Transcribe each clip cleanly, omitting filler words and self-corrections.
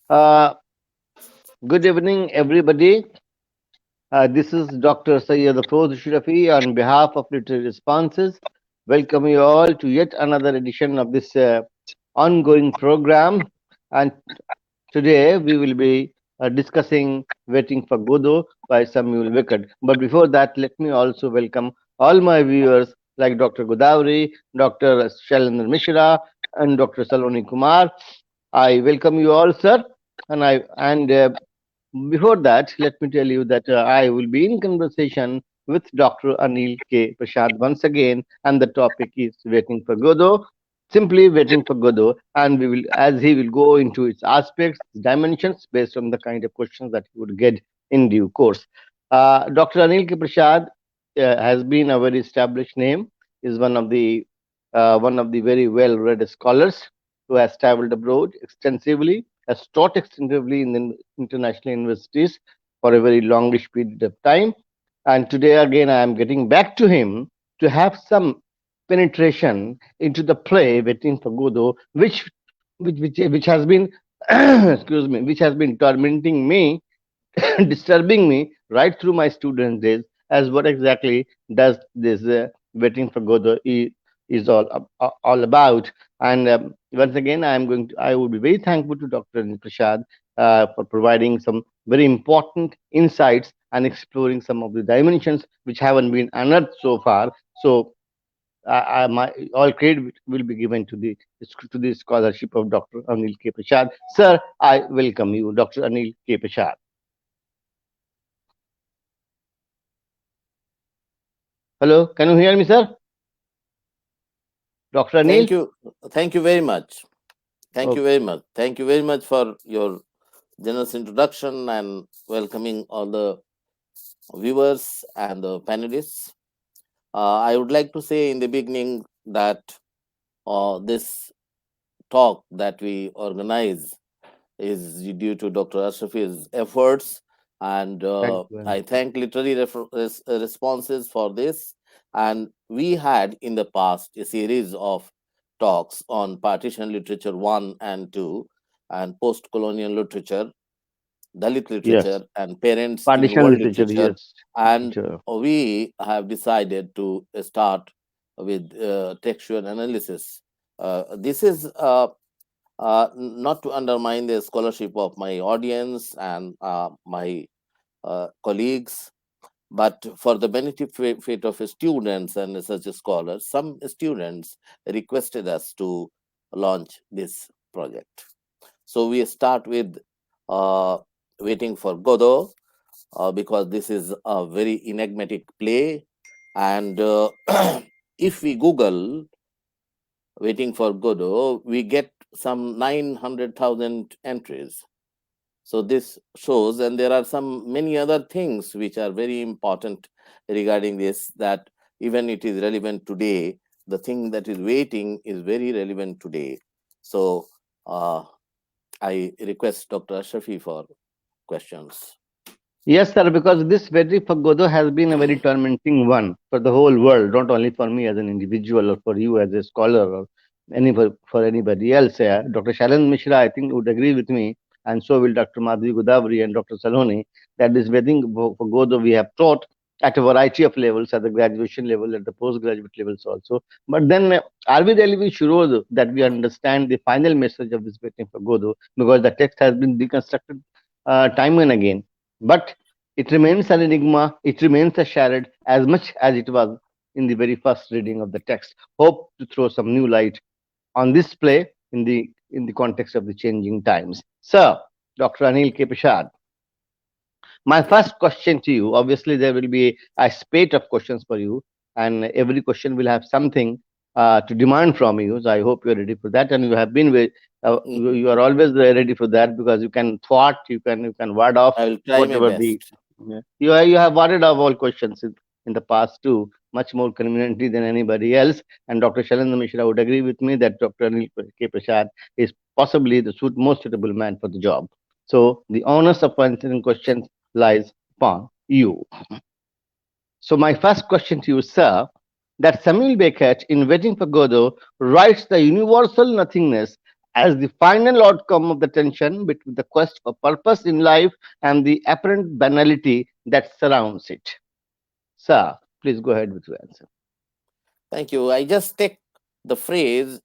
Uh, Good evening, everybody. This is Dr. Syed Afroz Ashrafi on behalf of Literary Responses. Welcome you all to yet another edition of this ongoing program. And today we will be discussing Waiting for Godot by Samuel Beckett. But before that, let me also welcome all my viewers like Dr. Godavari, Dr. Shailendra Mishra, and Dr. Saloni Kumar. I welcome you all, sir. And before that, let me tell you that I will be in conversation with Dr. Anil K Prasad once again, and the topic is waiting for Godot, simply waiting for Godot, and we will, as he will go into its aspects, dimensions, based on the kind of questions that he would get in due course. Dr. Anil K Prasad has been a very established name. Is one of the very well-read scholars who has traveled abroad extensively, has taught extensively in the international universities for a very longish period of time. And today, again, I am getting back to him to have some penetration into the play Waiting for Godot, which has been, excuse me, which has been tormenting me, disturbing me right through my student days. As what exactly does this Waiting for Godot is all about? And once again, I would be very thankful to Dr. Anil Prasad for providing some very important insights and exploring some of the dimensions which haven't been unearthed so far. So, my all credit will be given to the scholarship of Dr. Anil K. Prasad. Sir, I welcome you, Dr. Anil K. Prasad. Hello, can you hear me, sir? Dr. Thank Anil? you. Thank you very much. Thank you Oh, very much. Thank you very much for your generous introduction and welcoming all the viewers and the panelists. I would like to say in the beginning that this talk that we organize is due to Dr. Ashrafi's efforts, and thank you very I much, sir. thank literary responses for this. And we had in the past a series of talks on partition literature 1 and 2 and post colonial literature, Dalit Yes, literature, and parents in partition world literature, literature. yes. And Literature. we have decided to start with textual analysis. This is not to undermine the scholarship of my audience and my colleagues, but for the benefit of students and such scholars, some students requested us to launch this project. So we start with uh, Waiting for Godot, because this is a very enigmatic play. And if we Google Waiting for Godot, we get some 900,000 entries. So this shows, and there are some many other things which are very important regarding this, that even it is relevant today. The thing that is waiting is very relevant today. So uh, I request Dr. Ashrafi for questions. Yes, sir, because this very Godot has been a very tormenting one for the whole world, not only for me as an individual or for you as a scholar or for anybody else. Dr. Shalan Mishra, I think, would agree with me, and so will Dr. Madhvi Godavari and Dr. Saloni, that this wedding for Godot we have taught at a variety of levels, at the graduation level, at the postgraduate levels also. But then, are we really sure that we understand the final message of this wedding for Godot? Because the text has been deconstructed time and again. But it remains an enigma, it remains a charade as much as it was in the very first reading of the text. Hope to throw some new light on this play in the context of the changing times. Sir, Dr. Anil K. Prasad, my Yeah. first question to you, obviously there will be a spate of questions for you, and every question will have something to demand from you. So I hope you're ready for that, and you have been Mhm. you are always ready for that because you can thwart, you can ward off I will try my whatever the best. yeah. You have warded off all questions in the past too, much more conveniently than anybody else. And Dr. Shailendra Mishra would agree with me that Dr. Anil K. Prasad is possibly the most suitable man for the job. So the onus of answering questions lies upon you. So, my first question to you, sir, that Samuel Beckett, in Waiting for Godot, writes the universal nothingness as the final outcome of the tension between the quest for purpose in life and the apparent banality that surrounds it. Sir, please go ahead with your answer. Thank you. The phrase,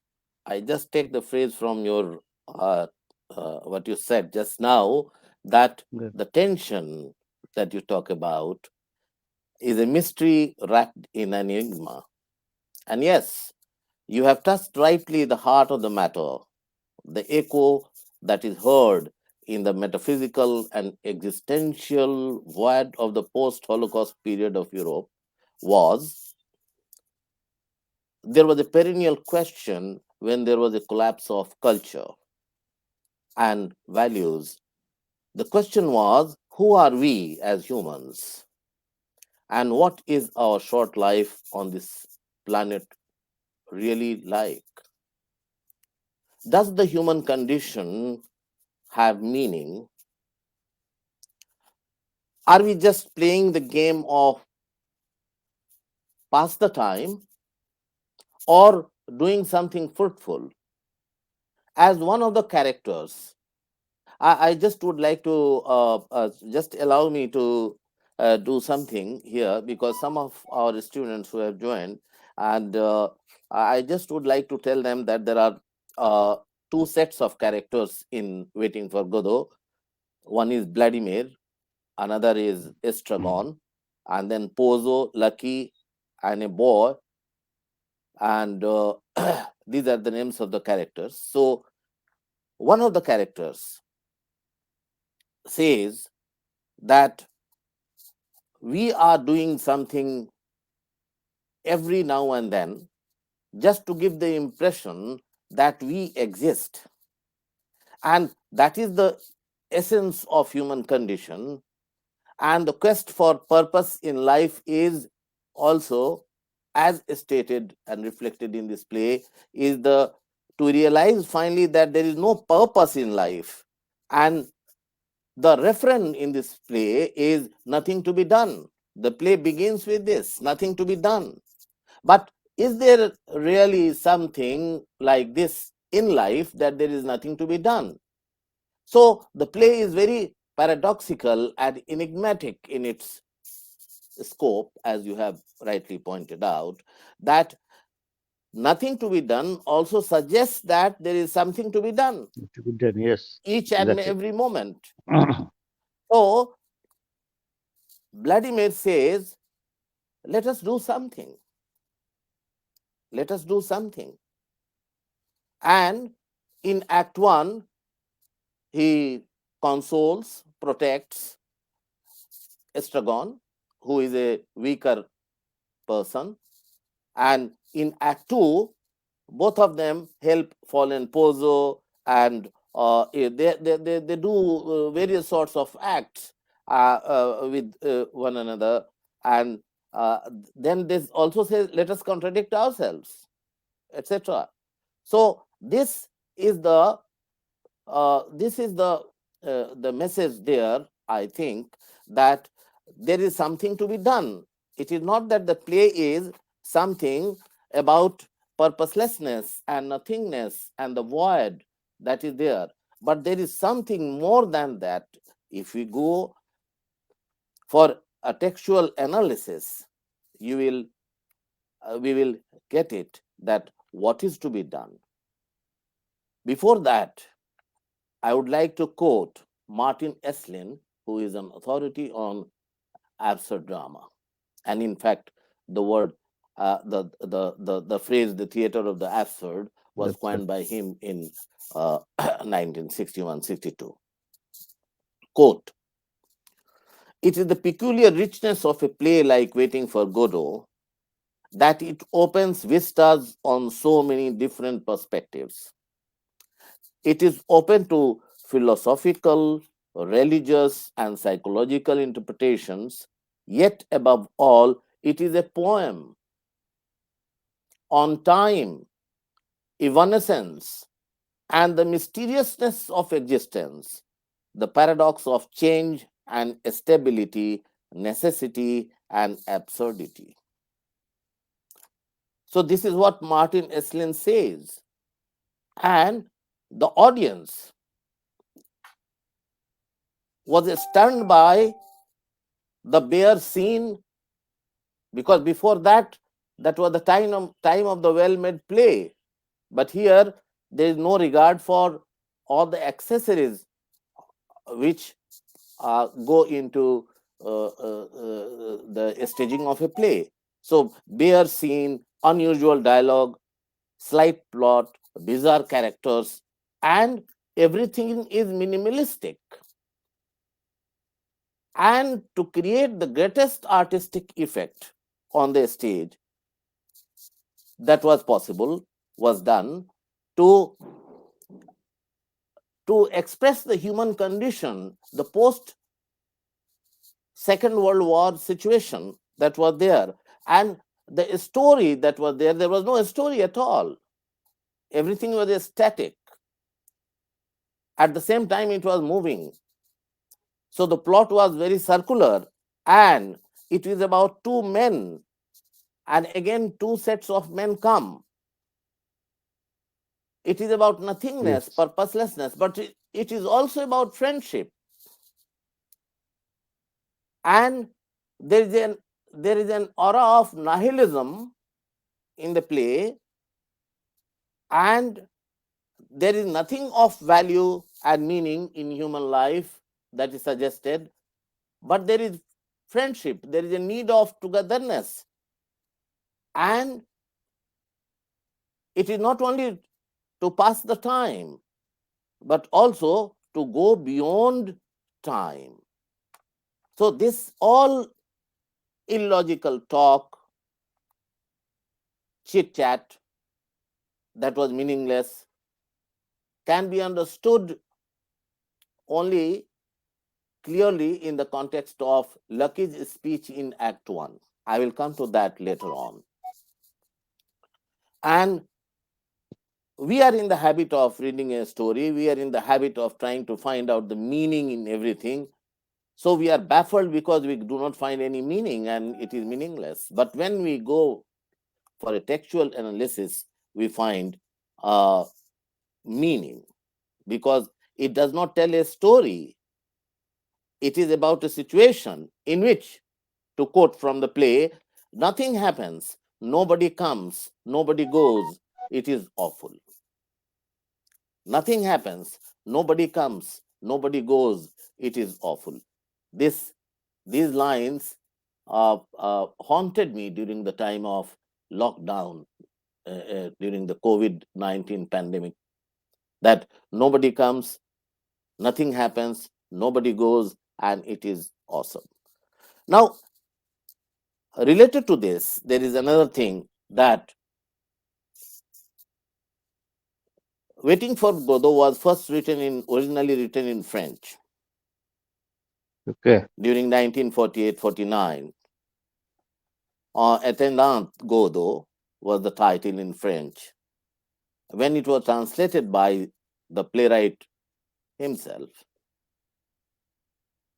I just take the phrase from your what you said just now, that Good. the tension that you talk about is a mystery wrapped in an enigma. And yes, you have touched rightly the heart of the matter. The echo that is heard in the metaphysical and existential void of the post Holocaust period of Europe was there was a perennial question when there was a collapse of culture and values. The question was, who are we as humans? And what is our short life on this planet really like? Does the human condition have meaning? Are we just playing the game of pass the time or doing something fruitful? As one of the characters, I just would like to just allow me to do something here, because some of our students who have joined, and I just would like to tell them that there are uh, two sets of characters in Waiting for Godot. One is Vladimir, another is Estragon, and then Pozo, Lucky, and a boy, and these are the names of the characters. So one of the characters says that we are doing something every now and then just to give the impression that we exist, and that is the essence of human condition. And the quest for purpose in life is also, as stated and reflected in this play, is the to realize finally that there is no purpose in life. And the refrain in this play is nothing to be done. The play begins with this, nothing to be done. But is there really something like this in life, that there is nothing to be done? So the play is very paradoxical and enigmatic in its scope, as you have rightly pointed out, that nothing to be done also suggests that there is something to be done To be done, yes, each and exactly. every moment. So Vladimir says, let us do something. Let us do something. And in Act 1, he consoles, protects Estragon, who is a weaker person. And in Act 2, both of them help fallen Pozo, and they do various sorts of acts with one another. And uh, then this also says, let us contradict ourselves, etc. So this is the message there, I think, that there is something to be done. It is not that the play is something about purposelessness and nothingness and the void that is there, but there is something more than that. If we go for a textual analysis, you will we will get it, that what is to be done. Before that, I would like to quote Martin Esslin, who is an authority on absurd drama. And in fact, the word, the phrase, the theater of the absurd, was That's coined by him in 1961-62. Quote, it is the peculiar richness of a play like Waiting for Godot that it opens vistas on so many different perspectives. It is open to philosophical, religious, and psychological interpretations, yet, above all, it is a poem on time, evanescence, and the mysteriousness of existence, the paradox of change and stability, necessity and absurdity. So, this is what Martin Esslin says. And the audience was stunned by the bare scene, because before that, that was the time of the well-made play. But here, there is no regard for all the accessories which go into the staging of a play. So, bare scene, unusual dialogue, slight plot, bizarre characters, and everything is minimalistic. And to create the greatest artistic effect on the stage that was possible was done to express the human condition, the post Second World War situation that was there, and the story that was there. There was no story at all. Everything was static. At the same time, it was moving. So the plot was very circular, and it is about two men, and again, two sets of men come. It is about nothingness, Yes. purposelessness, but it is also about friendship. And there is an aura of nihilism in the play, and there is nothing of value and meaning in human life that is suggested, but there is friendship, there is a need of togetherness, and it is not only to pass the time, but also to go beyond time. So this all illogical talk, chit chat that was meaningless, can be understood only clearly in the context of Lucky's speech in Act 1. I will come to that later on. And we are in the habit of reading a story, we are in the habit of trying to find out the meaning in everything. So we are baffled because we do not find any meaning and it is meaningless. But when we go for a textual analysis, we find meaning, because it does not tell a story. It is about a situation in which, to quote from the play, nothing happens, nobody comes, nobody goes, it is awful. Nothing happens, nobody comes, nobody goes, it is awful. This These lines haunted me during the time of lockdown, during the COVID-19 pandemic, that nobody comes, nothing happens, nobody goes, and it is awesome. Now, related to this, there is another thing, that Waiting for Godot was first originally written in French Okay. during 1948-49. Attendant Godot was the title in French. When it was translated by the playwright himself,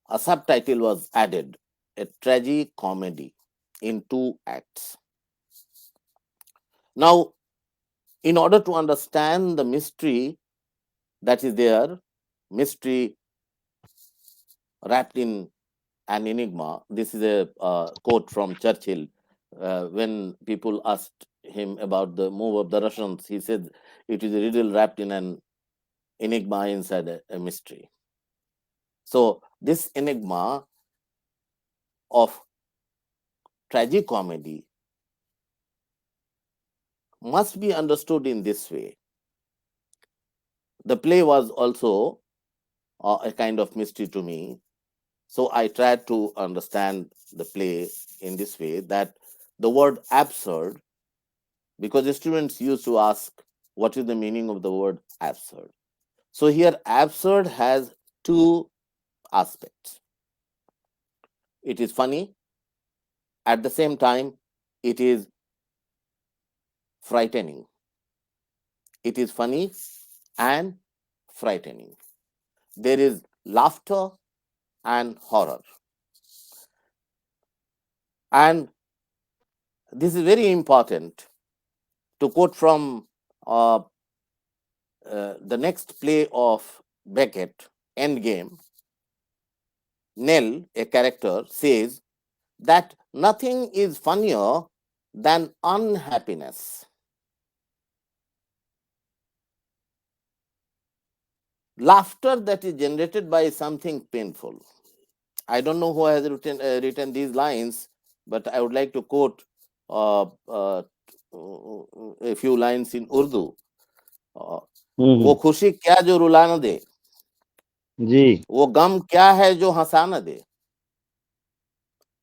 a subtitle was added, a tragi-comedy in two acts. Now, in order to understand the mystery that is there, mystery wrapped in an enigma. This is a quote from Churchill. When people asked him about the move of the Russians, he said it is a riddle wrapped in an enigma inside a mystery. So, this enigma of tragicomedy must be understood in this way. The play was also a kind of mystery to me. So, I tried to understand the play in this way, that the word absurd, because the students used to ask, what is the meaning of the word absurd? So here, absurd has two aspects. It is funny, at the same time, it is frightening. It is funny and frightening. There is laughter and horror. And this is very important. To quote from uh, the next play of Beckett, Endgame, Nell, a character, says that nothing is funnier than unhappiness. Laughter that is generated by something painful. I don't know who has written these lines, but I would like to quote uh, uh, a few lines in Urdu. Uh, वो Hmm. खुशी क्या जो रुला न दे, जी. वो गम क्या है जो हंसा न दे.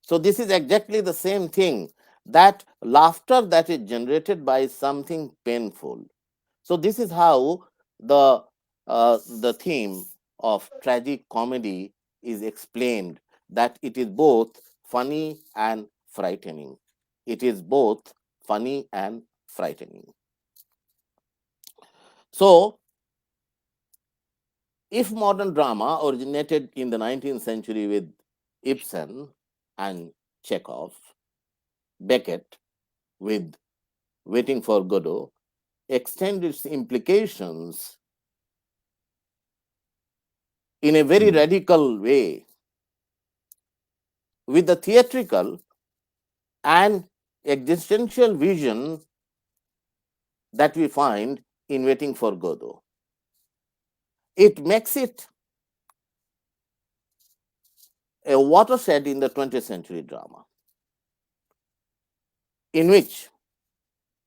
So this is exactly the same thing, that laughter that is generated by something painful. So this is how the the theme of tragic comedy is explained, that it is both funny and frightening. It is both funny and frightening. So if modern drama originated in the 19th century with Ibsen and Chekhov, Beckett with Waiting for Godot, extend its implications in a very Hmm. radical way with the theatrical and existential vision that we find in Waiting for Godot. It makes it a watershed in the 20th century drama, in which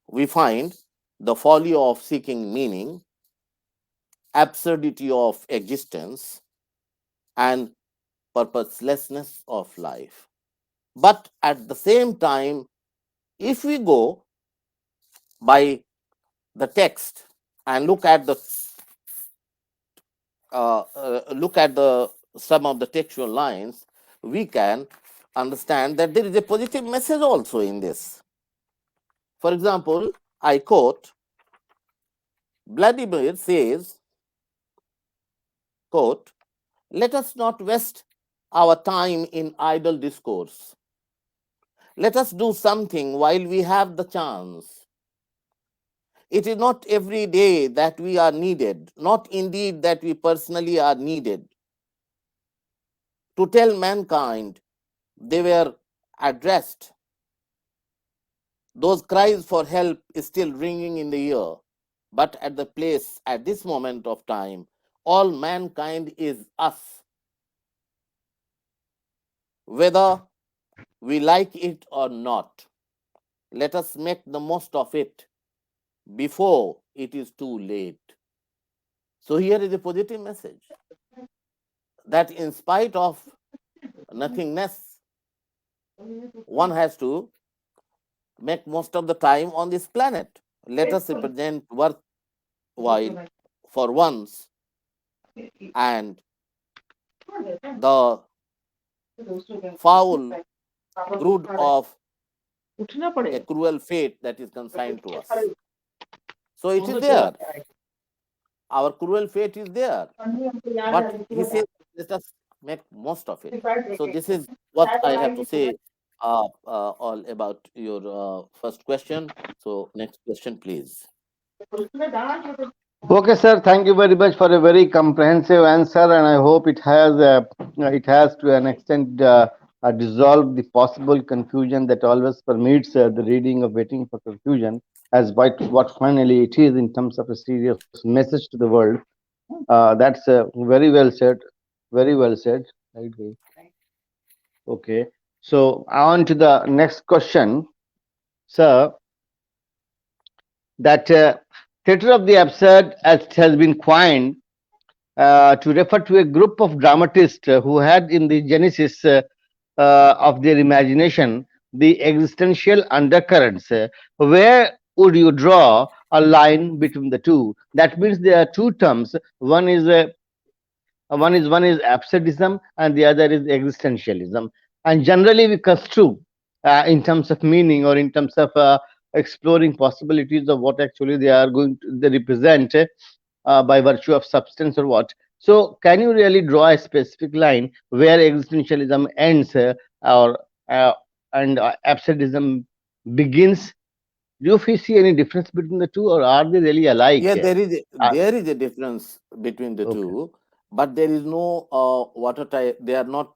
we find the folly of seeking meaning, absurdity of existence, and purposelessness of life. But at the same time, if we go by the text and look at the some of the textual lines, we can understand that there is a positive message also in this. For example, I quote, Vladimir says, quote, let us not waste our time in idle discourse. Let us do something while we have the chance. It is not every day that we are needed, not indeed that we personally are needed, to tell mankind they were addressed. Those cries for help is still ringing in the ear. But at the place, at this moment of time, all mankind is us, whether we like it or not. Let us make the most of it before it is too late. So, here is a positive message, that in spite of nothingness, one has to make most of the time on this planet. Let us represent worthwhile for once, and the foul brood of a cruel fate that is consigned to us. So it is there. Our cruel fate is there. But he says, let us make most of it. So this is what I have to say all about your first question. So next question, please. Okay, sir. Thank you very much for a very comprehensive answer, and I hope it has to an extent dissolved the possible confusion that always permeates the reading of Waiting for Confusion, as what finally it is in terms of a serious message to the world. That's very well said. Very well said. Right. Okay. So on to the next question, sir. That theater of the absurd, as it has been coined, to refer to a group of dramatists who had in the genesis of their imagination the existential undercurrents. Where would you draw a line between the two? That means there are two terms. One is absurdism and the other is existentialism. And generally, we construe in terms of meaning or in terms of exploring possibilities of what actually they represent by virtue of substance or what. So, can you really draw a specific line where existentialism ends or and absurdism begins? Do you see any difference between the two, or are they really alike? Yeah, Uh, there is a difference between the okay. two, but there is no watertight. They are not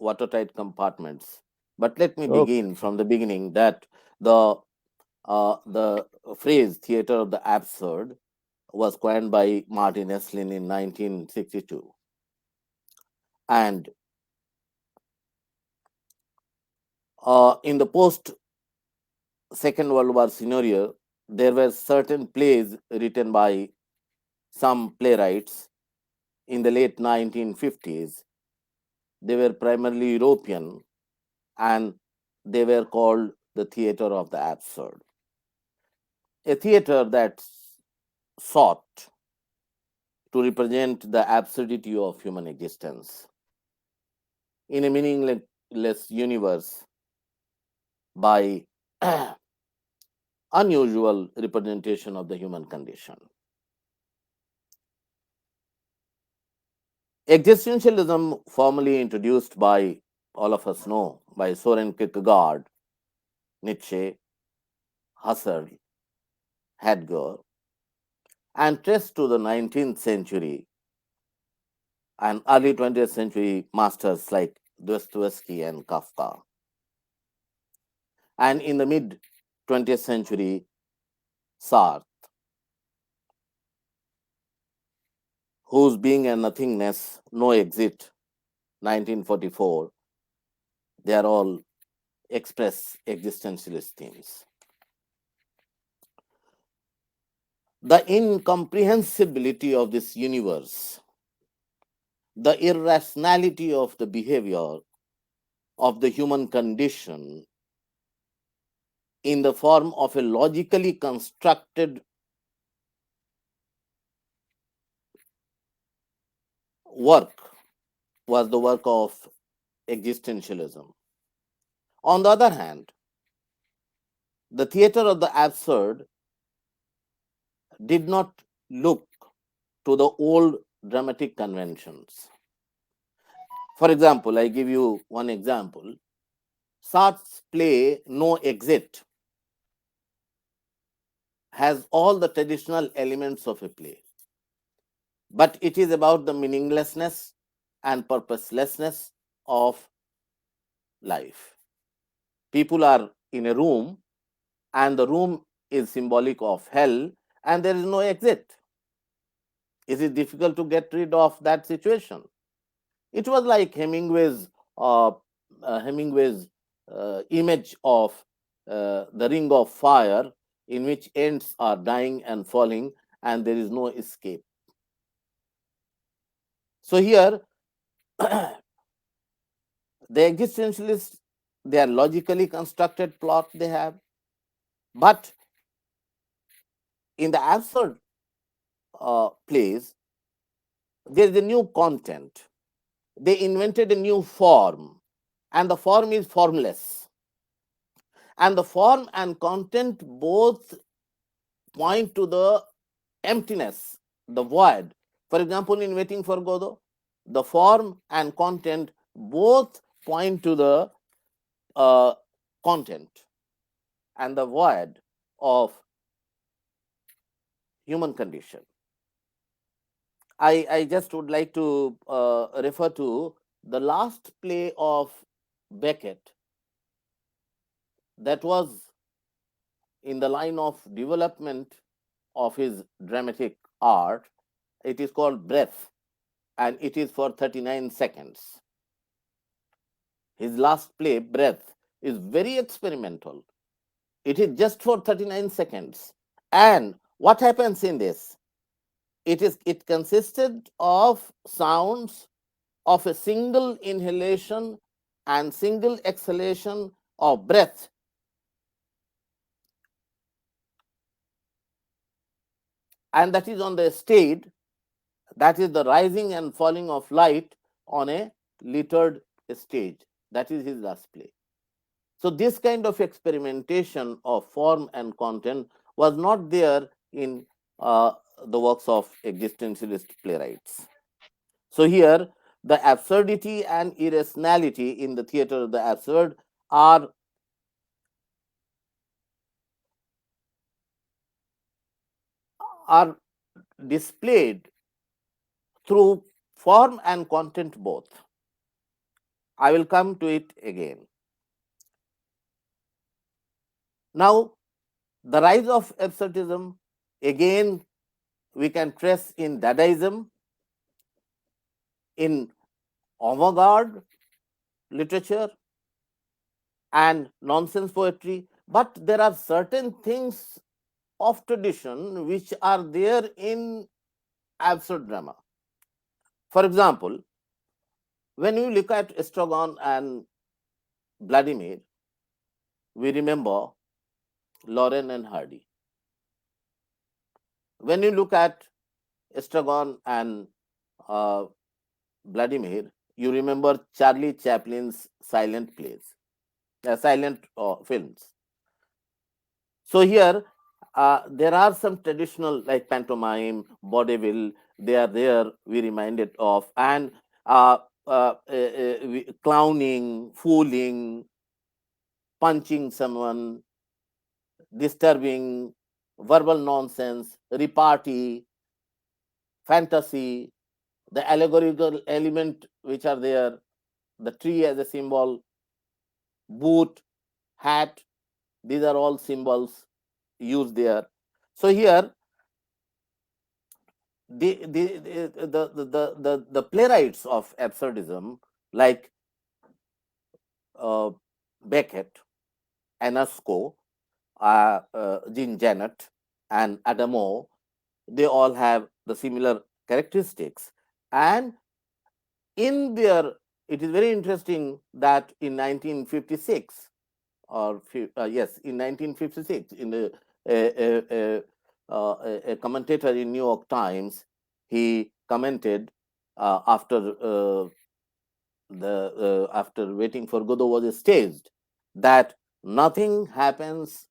watertight compartments. But let me Okay. begin from the beginning. That the the phrase "theater of the absurd" was coined by Martin Esslin in 1962, and in the post Second World War scenario, there were certain plays written by some playwrights in the late 1950s. They were primarily European, and they were called the theater of the absurd. A theater that sought to represent the absurdity of human existence in a meaningless universe by unusual representation of the human condition. Existentialism, formally introduced by all of us know by Soren Kierkegaard, Nietzsche, Husserl, Heidegger, and traced to the 19th century and early 20th century masters like Dostoevsky and Kafka. And in the mid 20th century, Sartre, whose Being and Nothingness, No Exit, 1944, they are all express existentialist themes. The incomprehensibility of this universe, the irrationality of the behavior of the human condition in the form of a logically constructed work was the work of existentialism. On the other hand, the theater of the absurd did not look to the old dramatic conventions. For example, I give you one example. Sartre's play No Exit has all the traditional elements of a play, but it is about the meaninglessness and purposelessness of life. People are in a room, and the room is symbolic of hell, and there is no exit. Is it difficult to get rid of that situation? It was like uh, Hemingway's image of the ring of fire, in which ends are dying and falling, and there is no escape. So here, the existentialists, they are logically constructed plot they have, but in the absurd plays, there is a new content. They invented a new form, and the form is formless. And the form and content both point to the emptiness, the void. For example, in Waiting for Godot, the form and content both point to the uh, content and the void of human condition. I just would like to refer to the last play of Beckett that was in the line of development of his dramatic art. It is called Breath, and it is for 39 seconds. His last play, Breath, is very experimental. It is just for 39 seconds. And what happens in this? It consisted of sounds of a single inhalation and single exhalation of breath, and that is on the stage. That is the rising and falling of light on a littered stage. That is his last play. So this kind of experimentation of form and content was not there in the works of existentialist playwrights. So here, the absurdity and irrationality in the theater of the absurd are are displayed through form and content both. I will come to it again. Now, the rise of absurdism, again, we can trace in Dadaism, in avant garde literature, and nonsense poetry. But there are certain things of tradition which are there in absurd drama. For example, when you look at Estragon and Vladimir, we remember Lauren and Hardy. When you look at Estragon and uh, Vladimir, you remember Charlie Chaplin's silent plays, silent films. So here, there are some traditional like pantomime, vaudeville. They are there. We reminded of and clowning, fooling, punching someone, disturbing, verbal nonsense, repartee, fantasy, the allegorical element which are there, the tree as a symbol, boot, hat, these are all symbols used there. So here the playwrights of absurdism like uh, Beckett, Anasco, Jean Janet, and Adamo, they all have the similar characteristics. And in their, it is very interesting that in 1956, or yes, in 1956, in the a commentator in New York Times, he commented after after waiting for Godot was staged that nothing happens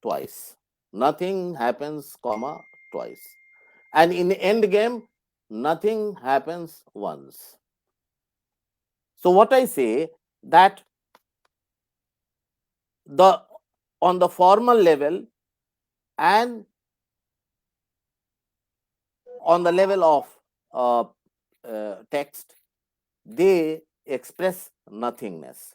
twice, nothing happens, comma twice, and in the end game, nothing happens once. So what I say that the on the formal level and on the level of uh, text, they express nothingness.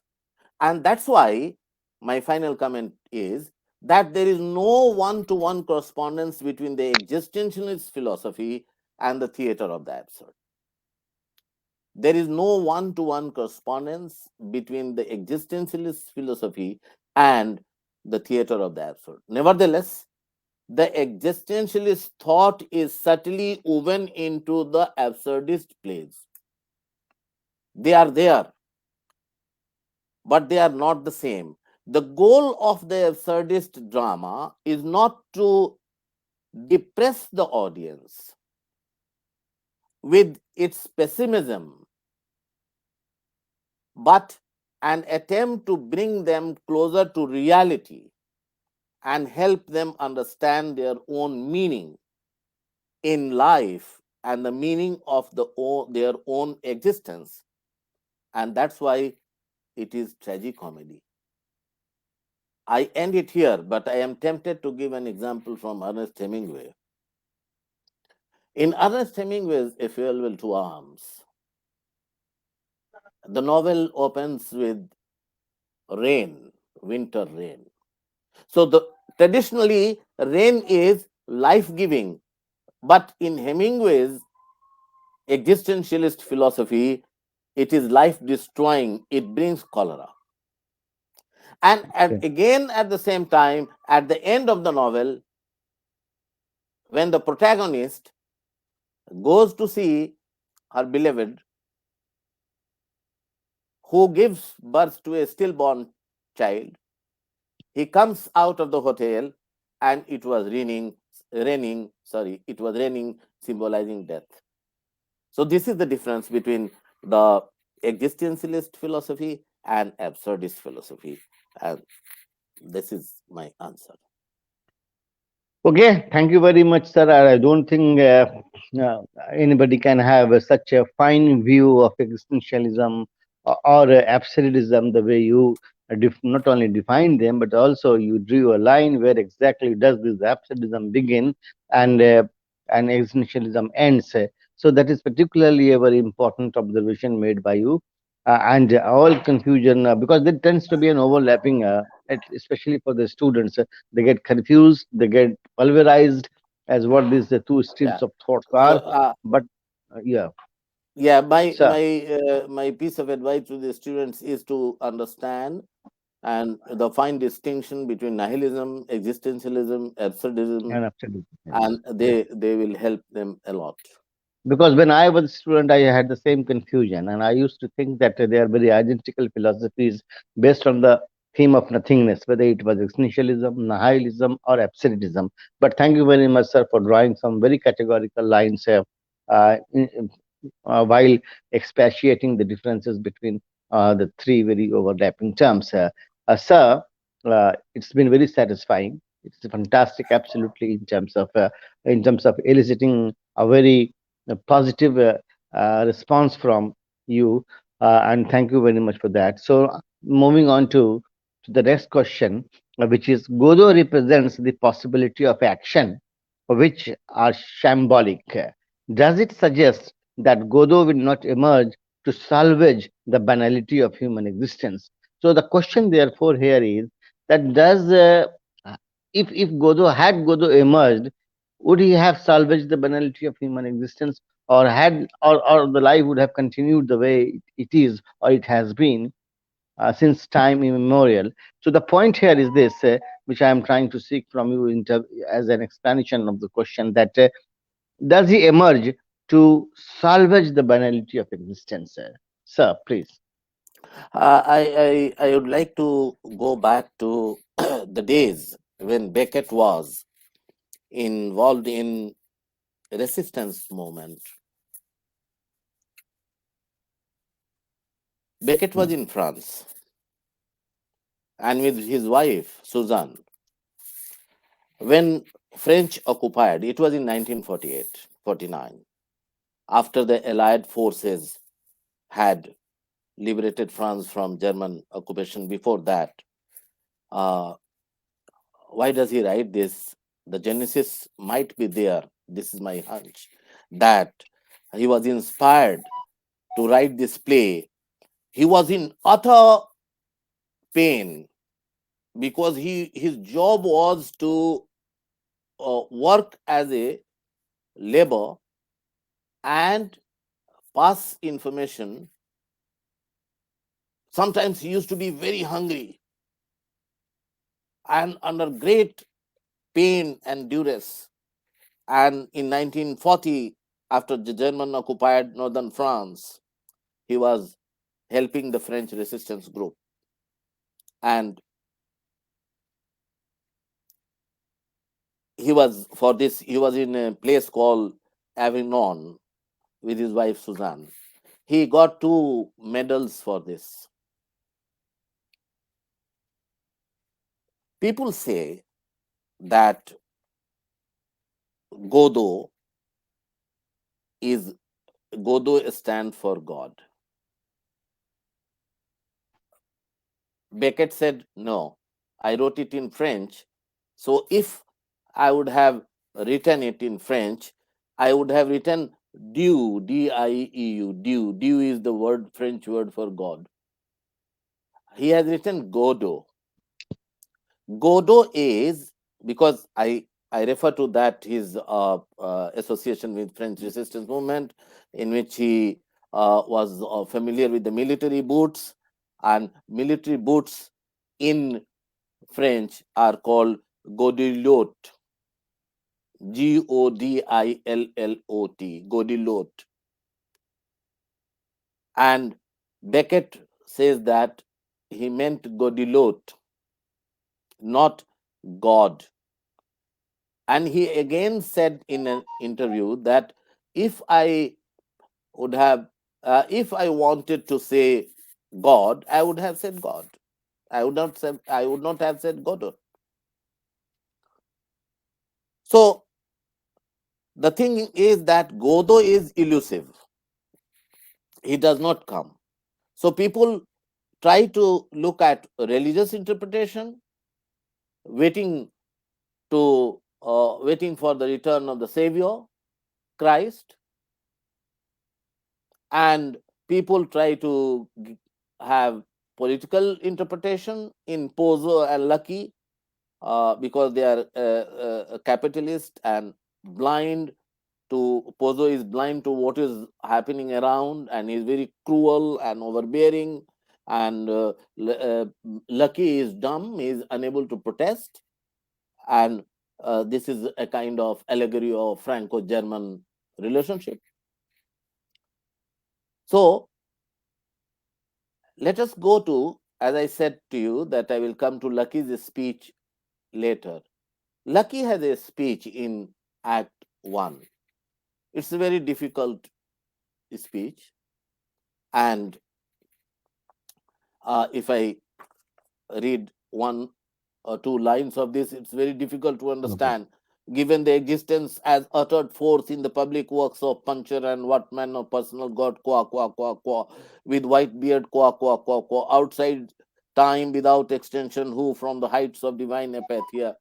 And that's why my final comment is that there is no one to one correspondence between the existentialist philosophy and the theater of the absurd. There is no one to one correspondence between the existentialist philosophy and the theater of the absurd. Nevertheless, the existentialist thought is subtly woven into the absurdist plays. They are there, but they are not the same. The goal of the absurdist drama is not to depress the audience with its pessimism, but an attempt to bring them closer to reality and help them understand their own meaning in life and the meaning of their own existence. And that's why it is tragicomedy. I end it here, but I am tempted to give an example from Ernest Hemingway. In Ernest Hemingway's A Farewell to Arms, the novel opens with rain, winter rain. So traditionally, rain is life-giving, but in Hemingway's existentialist philosophy, it is life-destroying. It brings cholera. And Okay. again, at the same time, at the end of the novel, when the protagonist goes to see her beloved, who gives birth to a stillborn child, he comes out of the hotel and it was raining, symbolizing death. So this is the difference between the existentialist philosophy and absurdist philosophy. And this is my answer. Okay, thank you very much, sir. I don't think anybody can have such a fine view of existentialism or absurdism the way you not only define them, but also you drew a line where exactly does this absurdism begin and existentialism ends. So that is particularly a very important observation made by you. And all confusion, because there tends to be an overlapping, especially for the students. They get confused, they get pulverized as what these the two streams Yeah. of thoughts So, are. But yeah, yeah, my sir, my piece of advice to the students is to understand and the fine distinction between nihilism, existentialism, absurdism, and absolutely. and Yeah. they will help them a lot. Because when I was a student, I had the same confusion, and I used to think that they are very identical philosophies based on the theme of nothingness, whether it was existentialism, nihilism, or absurdism. But thank you very much, sir, for drawing some very categorical lines while expatiating the differences between the three very overlapping terms. Sir, it's been very satisfying. It's fantastic, absolutely, in terms of eliciting a very positive response from you, and thank you very much for that. So, moving on to the next question, which is Godot represents the possibility of action, which are shambolic. Does it suggest that Godot will not emerge to salvage the banality of human existence? So, the question, therefore, here is that if Godot emerged, would he have salvaged the banality of human existence, or the life would have continued the way it is or it has been since time immemorial? So the point here is this, which I am trying to seek from you as an explanation of the question, that does he emerge to salvage the banality of existence? Sir, please. I would like to go back to the days when Beckett was involved in resistance movement. Beckett was Hmm. in France and with his wife Suzanne. When French occupied, it was in 1948, 49, after the Allied forces had liberated France from German occupation. Before that, uh, why does he write this? The genesis might be there. This is my hunch that he was inspired to write this play. He was in utter pain because his job was to work as a labor and pass information. Sometimes he used to be very hungry and under great pain and duress. And in 1940, after the German occupied northern France, he was helping the French resistance group. And he was in a place called Avignon with his wife Suzanne. He got two medals for this. People say that Godot is Godot stand for God. Beckett said, no, I wrote it in French. So if I would have written it in French, I would have written Dieu, Dieu, Dieu. Dieu is the French word for God. He has written Godot. Godot is, because I refer to that his association with French resistance movement, in which he was familiar with the military boots, and military boots in French are called godilot, godilot. And Beckett says that he meant godilot, not God. And he again said in an interview that if I would have, if I wanted to say God, I would have said God. I would not have said Godot. So the thing is that Godot is elusive. He does not come. So people try to look at religious interpretation, waiting waiting for the return of the Savior Christ, and people try to have political interpretation in Pozo and Lucky, because they are a capitalist and blind to Pozo is blind to what is happening around, and is very cruel and overbearing, and Lucky is dumb, he is unable to protest, and this is a kind of allegory of Franco-German relationship. So let us go to, as I said to you, that I will come to Lucky's speech later. Lucky has a speech in Act 1. It's a very difficult speech, and if I read one or two lines of this, it's very difficult to Okay. understand. Given the existence as uttered forth in the public works of Puncher and what man of personal God, qua, qua, qua, qua, with white beard, qua, qua, qua, qua, outside time without extension, who from the heights of divine apathia,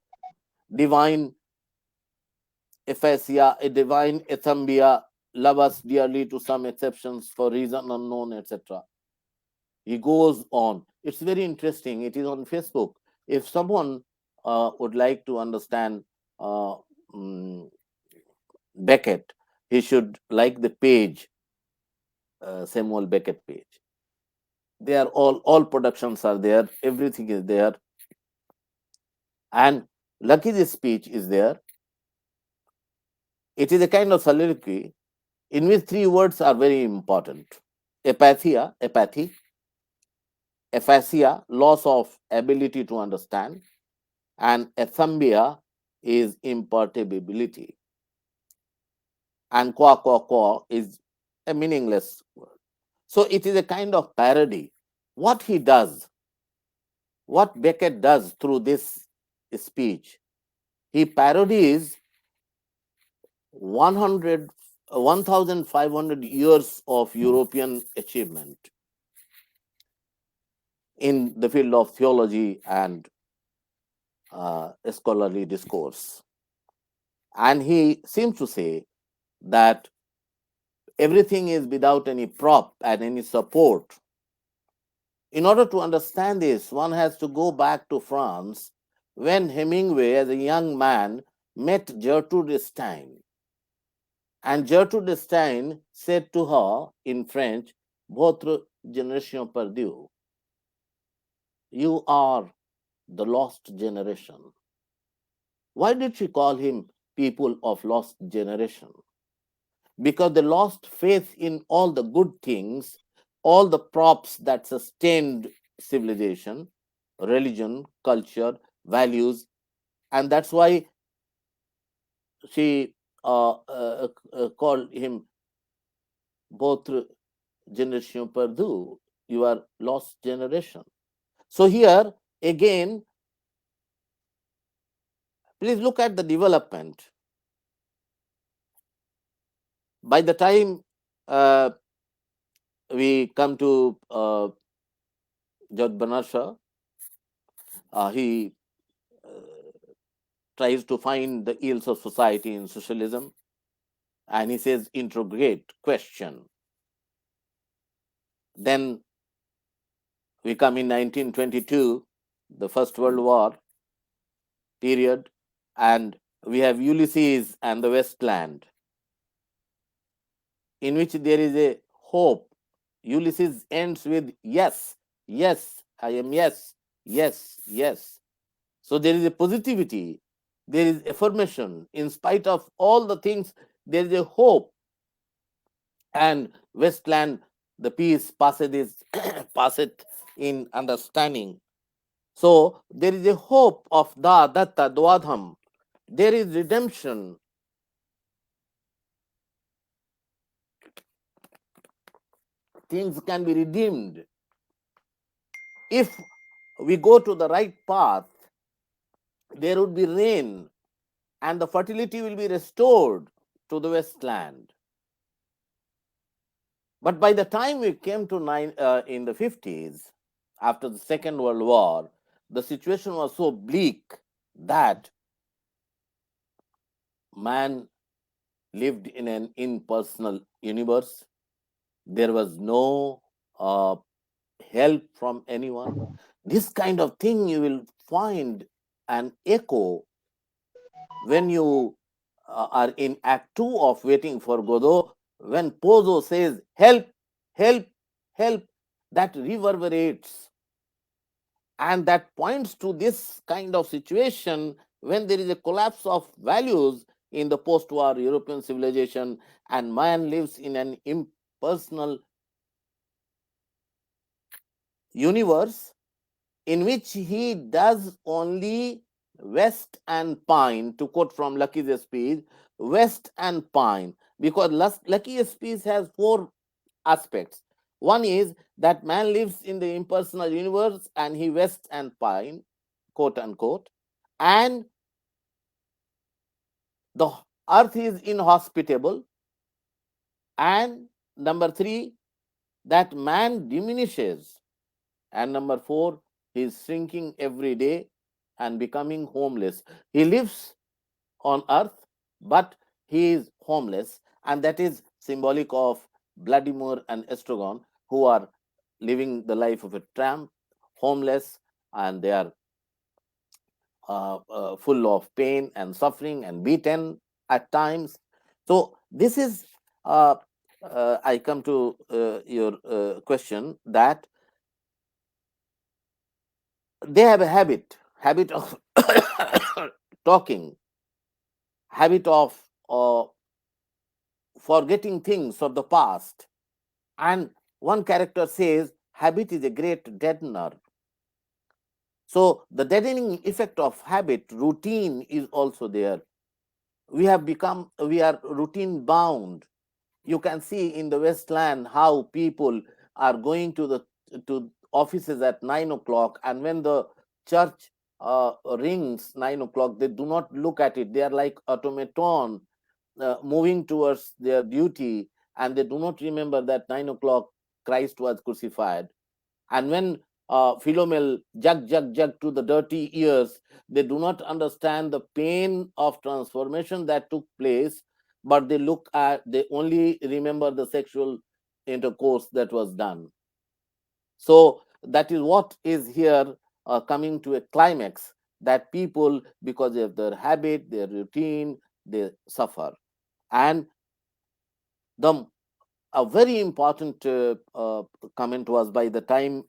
divine aphasia, a divine ethambia, love us dearly to some exceptions for reason unknown, etc. He goes on. It's very interesting. It is on Facebook. If someone would like to understand uh, mm, Beckett, he should like the page, Samuel Beckett page. They are all productions are there. Everything is there, and Lucky's speech is there. It is a kind of soliloquy in which three words are very important: apathia, apathy; aphasia, loss of ability to understand; and athambia is imperturbability, and qua is a meaningless word. So it is a kind of parody. What he does, what Beckett does through this speech, he parodies 100, 1,500 years of European achievement in the field of theology and scholarly discourse. And he seems to say that everything is without any prop and any support. In order to understand this, one has to go back to France when Hemingway, as a young man, met Gertrude Stein. And Gertrude Stein said to her in French, Votre génération perdue, you are the lost generation. Why did she call him people of lost generation? Because they lost faith in all the good things, all the props that sustained civilization, religion, culture, values, and that's why she called him both generation perdue. You are lost generation. So here again, please look at the development. By the time uh, we come to George Bernard Shaw, he tries to find the ills of society in socialism, and he says interrogate, question. Then we come in 1922, the First World War period, and we have Ulysses and the Westland, in which there is a hope. Ulysses ends with yes, yes, I am yes, yes, yes. So there is a positivity, there is affirmation. In spite of all the things, there is a hope. And Westland, the peace passeth is passeth in understanding. So there is a hope of da datta dwadham. There is redemption. Things can be redeemed. If we go to the right path, there would be rain and the fertility will be restored to the Westland. But by the time we came to in the 50s, after the Second World War, the situation was so bleak that man lived in an impersonal universe. There was no help from anyone. This kind of thing you will find an echo when you are in Act 2 of Waiting for Godot, when Pozo says, help, help, help, that reverberates. And that points to this kind of situation when there is a collapse of values in the post war European civilization, and man lives in an impersonal universe in which he does only West and Pine, to quote from Lucky's speech, West and Pine, because Lucky's speech has four aspects. One is that man lives in the impersonal universe and he West and Pine, quote unquote, and the earth is inhospitable, and number three, that man diminishes, and number four, he is shrinking every day and becoming homeless. He lives on earth, but he is homeless, and that is symbolic of Vladimir and Estragon, who are living the life of a tramp, homeless, and they are full of pain and suffering and beaten at times. So, this is, I come to your question, that they have a habit of talking, habit of forgetting things of the past. And one character says, habit is a great deadener. So, the deadening effect of habit, routine is also there. We are routine bound. You can see in the Westland how people are going to offices at 9 o'clock, and when the church rings 9 o'clock, they do not look at it. They are like automaton, moving towards their duty, and they do not remember that 9 o'clock Christ was crucified. And when Philomel jug to the dirty ears, they do not understand the pain of transformation that took place, but they only remember the sexual intercourse that was done. So that is what is here coming to a climax, that people, because of their habit, their routine, they suffer. And the a very important comment was by the Times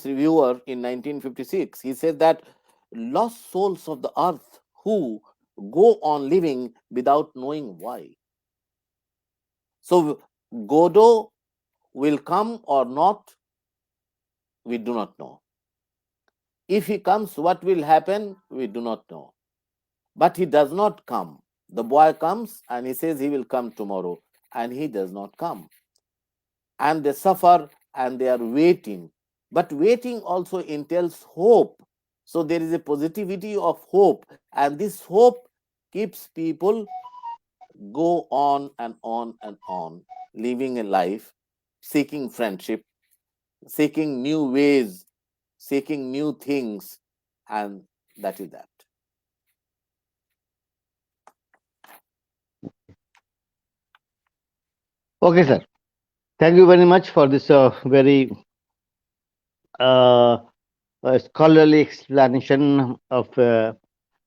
reviewer in 1956. He said that lost souls of the earth who go on living without knowing why. So Godot will come or not, we do not know. If he comes, what will happen, we do not know. But he does not come. The boy comes and he says he will come tomorrow, and he does not come. And they suffer and they are waiting. But waiting also entails hope. So there is a positivity of hope, and this hope keeps people go on and on and on, living a life, seeking friendship, seeking new ways, seeking new things, and that is that. Okay, sir. Thank you very much for this very uh, scholarly explanation of the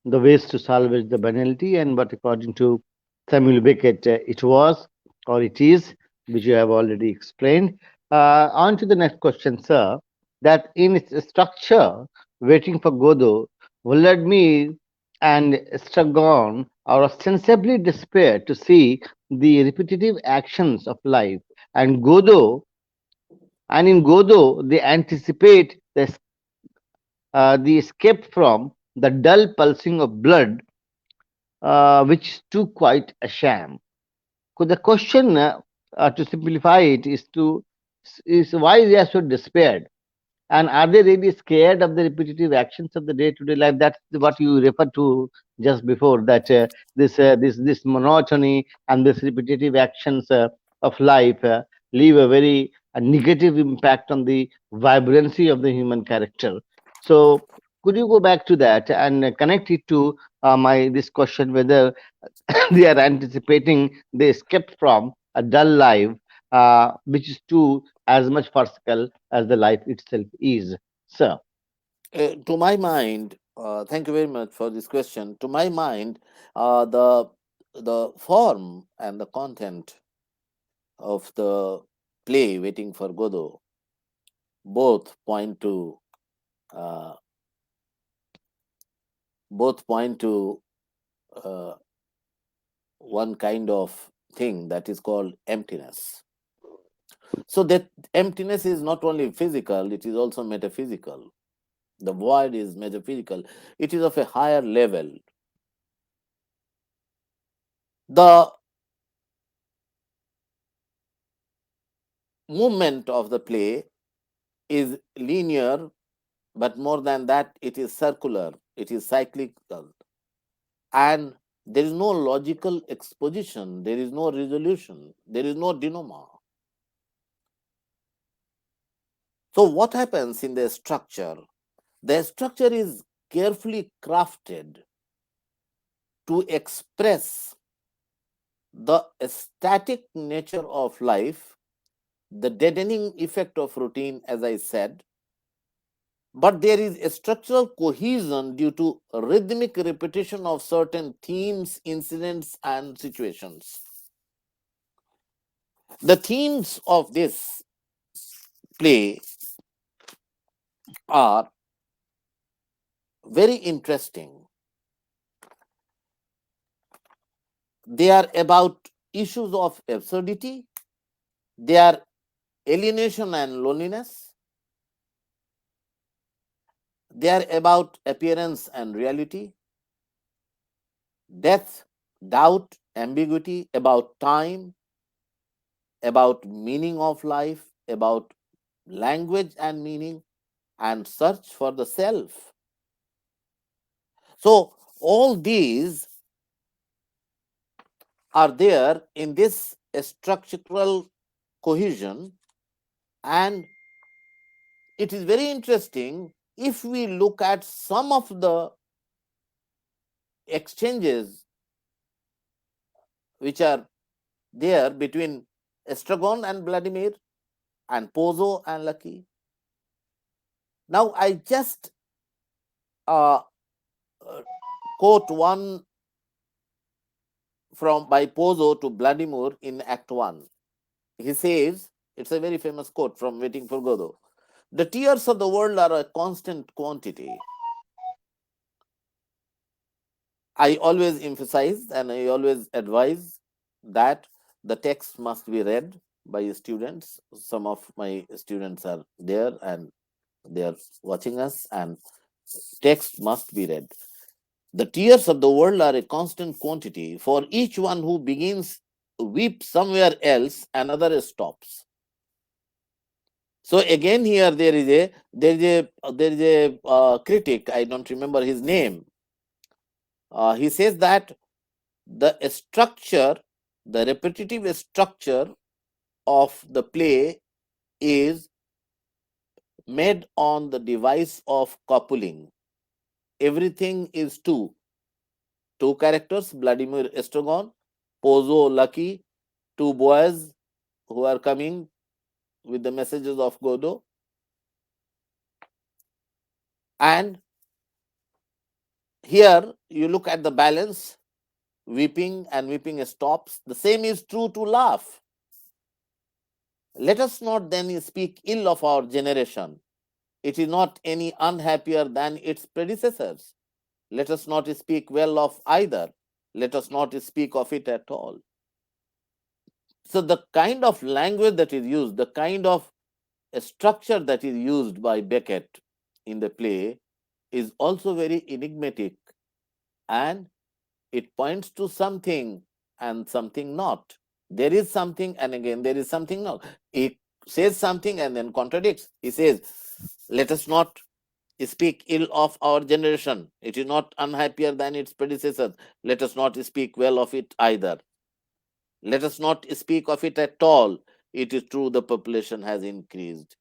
ways to salvage the banality, and what, according to Samuel Beckett, it was or it is, which you have already explained. On to the next question, sir. That in its structure, Waiting for Godot, Vladimir and Stragon are ostensibly despair to see the repetitive actions of life, and Godot, and in Godot, they anticipate the escape from the dull pulsing of blood, which is too quite a sham. So the question, to simplify it, is why they are so despaired, and are they really scared of the repetitive actions of the day-to-day life? That's what you referred to just before. That this monotony and this repetitive actions of life leave a very a negative impact on the vibrancy of the human character. So, could you go back to that and connect it to my this question whether they are anticipating the escape from a dull life, which is too as much farcical as the life itself is. So, To my mind, thank you very much for this question. To my mind, the form and the content of the play Waiting for Godot both point to uh, both point to uh, one kind of thing that is called emptiness. So that emptiness is not only physical, it is also metaphysical. The void is metaphysical. It is of a higher level. The movement of the play is linear, but more than that, it is circular, it is cyclical, and there is no logical exposition, there is no resolution, there is no denouement. So, what happens in the structure? The structure is carefully crafted to express the static nature of life, the deadening effect of routine, as I said, but there is a structural cohesion due to rhythmic repetition of certain themes, incidents, and situations. The themes of this play are very interesting. They are about issues of absurdity, they are alienation and loneliness, they are about appearance and reality, death, doubt, ambiguity, about time, about meaning of life, about language and meaning, and search for the self. So, all these are there in this structural cohesion, and it is very interesting if we look at some of the exchanges which are there between Estragon and Vladimir and Pozo and Lucky. Now, I just uh, quote one from by Pozo to Vladimir in Act 1. He says, it's a very famous quote from Waiting for Godot. The tears of the world are a constant quantity. I always emphasize and I always advise that the text must be read by students. Some of my students are there and they are watching us, and text must be read. The tears of the world are a constant quantity. For each one who begins weep somewhere else, another stops. So again, here there is a critic. I don't remember his name. He says that the structure, the repetitive structure of the play is made on the device of coupling. Everything is two characters, Vladimir Estragon, Pozo Lucky, two boys who are coming with the messages of Godot, and here you look at the balance, weeping and weeping stops. The same is true to laugh. Let us not then speak ill of our generation. It is not any unhappier than its predecessors. Let us not speak well of either. Let us not speak of it at all. So, the kind of language that is used, the kind of structure that is used by Beckett in the play is also very enigmatic, and it points to something and something not. There is something, and again, there is something not. He says something and then contradicts. He says, let us not speak ill of our generation. It is not unhappier than its predecessors. Let us not speak well of it either. Let us not speak of it at all. it is true the population has increased.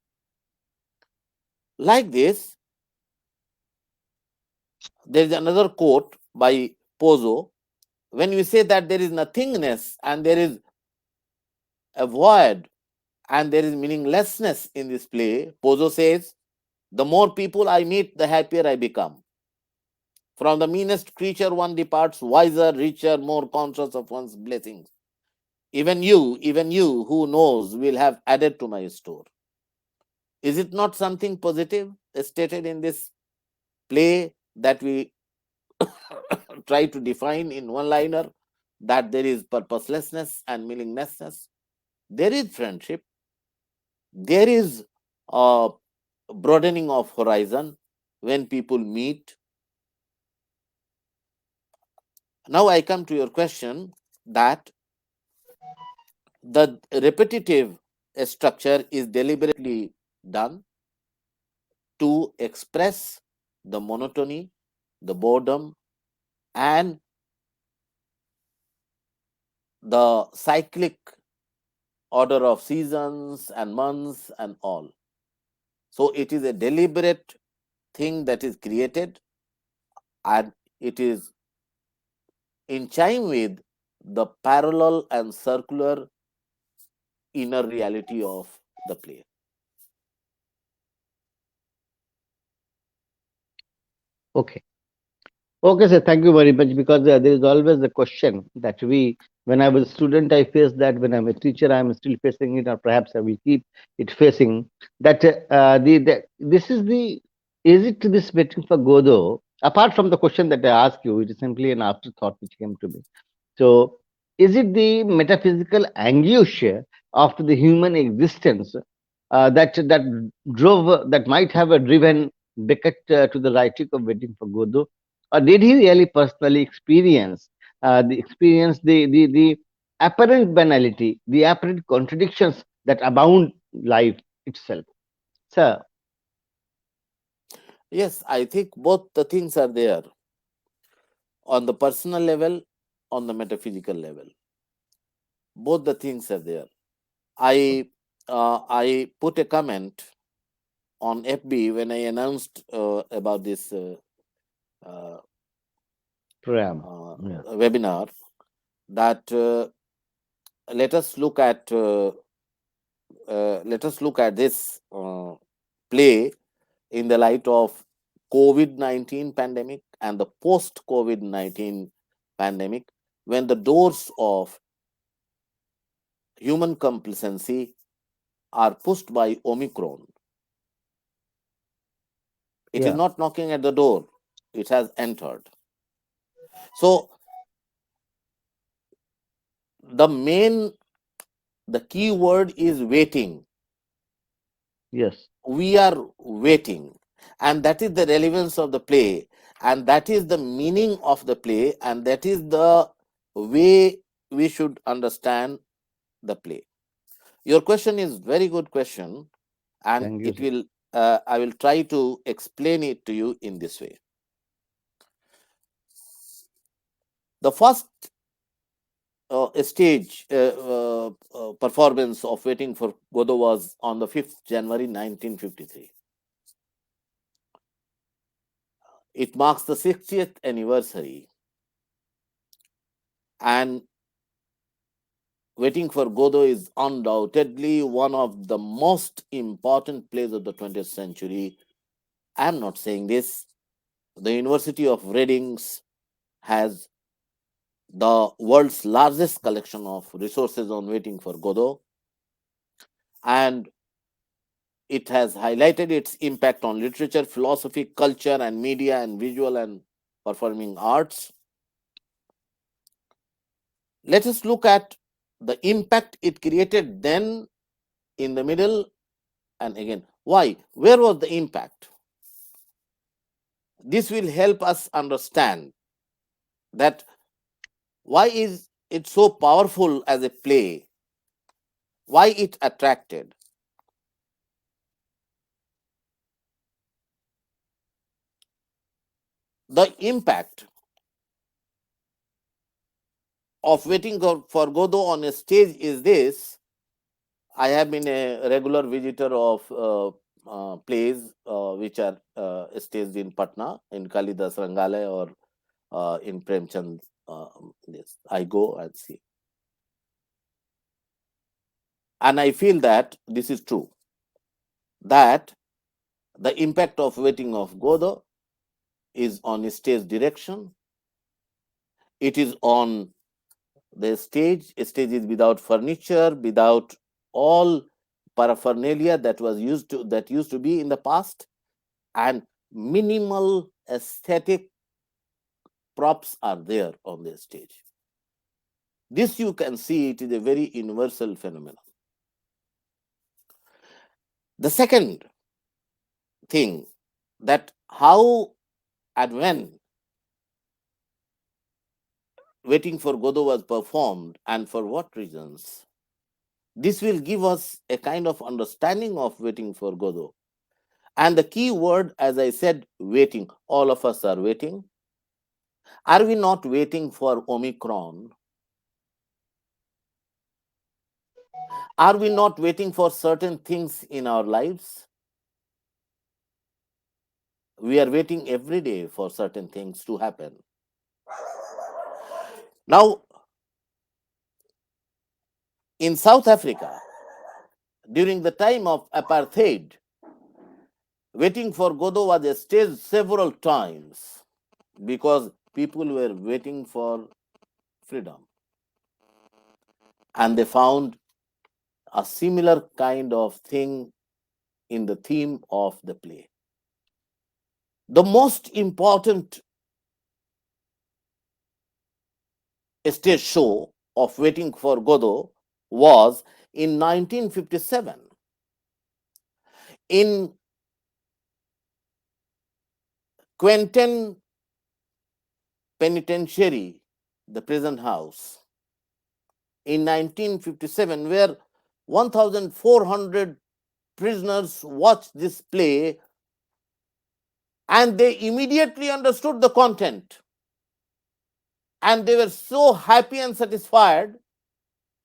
Like this, there is another quote by Pozo. When we say that there is nothingness and there is a void and there is meaninglessness in this play, Pozo says, the more people I meet, the happier I become. From the meanest creature, one departs wiser, richer, more conscious of one's blessings. Even you who knows, will have added to my store. Is it not something positive stated in this play that we try to define in one liner? That there is purposelessness and meaninglessness. There is friendship. There is a broadening of horizon when people meet. Now I come to your question that the repetitive structure is deliberately done to express the monotony, the boredom, and the cyclic order of seasons and months and all. So it is a deliberate thing that is created, and it is in chime with the parallel and circular inner reality of the play. Okay. Okay, sir. Thank you very much. Because there is always the question that when I was a student, I faced that. When I'm a teacher, I'm still facing it, or perhaps I will keep it facing that. This is the is it this waiting for Godot? Apart from the question that I asked you, it is simply an afterthought which came to me. So, is it the metaphysical anguish of the human existence that that might have driven Beckett to the writing of Waiting for Godot, or did he really personally experience the apparent banality, the apparent contradictions that abound life itself? Sir, Yes, I think both the things are there on the personal level, on the metaphysical level. Both the things are there. I put a comment on FB when I announced about this uh, Pram. Yeah. webinar that let us look at this play in the light of COVID-19 pandemic and the post COVID-19 pandemic, when the doors of human complacency are pushed by Omicron. It is Yeah. not knocking at the door, it has entered. So the main, the key word is waiting. Yes. We are waiting, and that is the relevance of the play, and that is the meaning of the play, and that is the way we should understand the play. Your question is very good question, and Thank you, it sir. will I will try to explain it to you in this way. The first stage performance of Waiting for Godot was on the 5th January 1953. It marks the 60th anniversary, and Waiting for Godot is undoubtedly one of the most important plays of the 20th century. I am not saying this. The University of Reading has the world's largest collection of resources on Waiting for Godot, and it has highlighted its impact on literature, philosophy, culture, and media, and visual and performing arts. Let us look at the impact it created then, in the middle, and again. Why? Where was the impact? This will help us understand that why is it so powerful as a play, why it attracted. The impact of Waiting for Godot on a stage is this: I have been a regular visitor of plays which are staged in Patna, in Kalidas Rangalaya, or in Premchand. Yes, I go and see. And I feel that this is true, that the impact of waiting of Godot is on stage direction, it is on the stage. Stage is without furniture, without all paraphernalia that used to be in the past, and minimal aesthetic props are there on the stage. This you can see, it is a very universal phenomenon. The second thing, that how and when Waiting for Godot was performed and for what reasons, this will give us a kind of understanding of Waiting for Godot. And the key word, as I said, waiting. All of us are waiting. Are we not waiting for Omicron? Are we not waiting for certain things in our lives? We are waiting every day for certain things to happen. Now, in South Africa, during the time of apartheid, Waiting for Godot was staged several times because people were waiting for freedom. And they found a similar kind of thing in the theme of the play. The most important stage show of Waiting for Godot was in 1957 in Quentin Penitentiary, the prison house, in 1957, where 1,400 prisoners watched this play and they immediately understood the content. And they were so happy and satisfied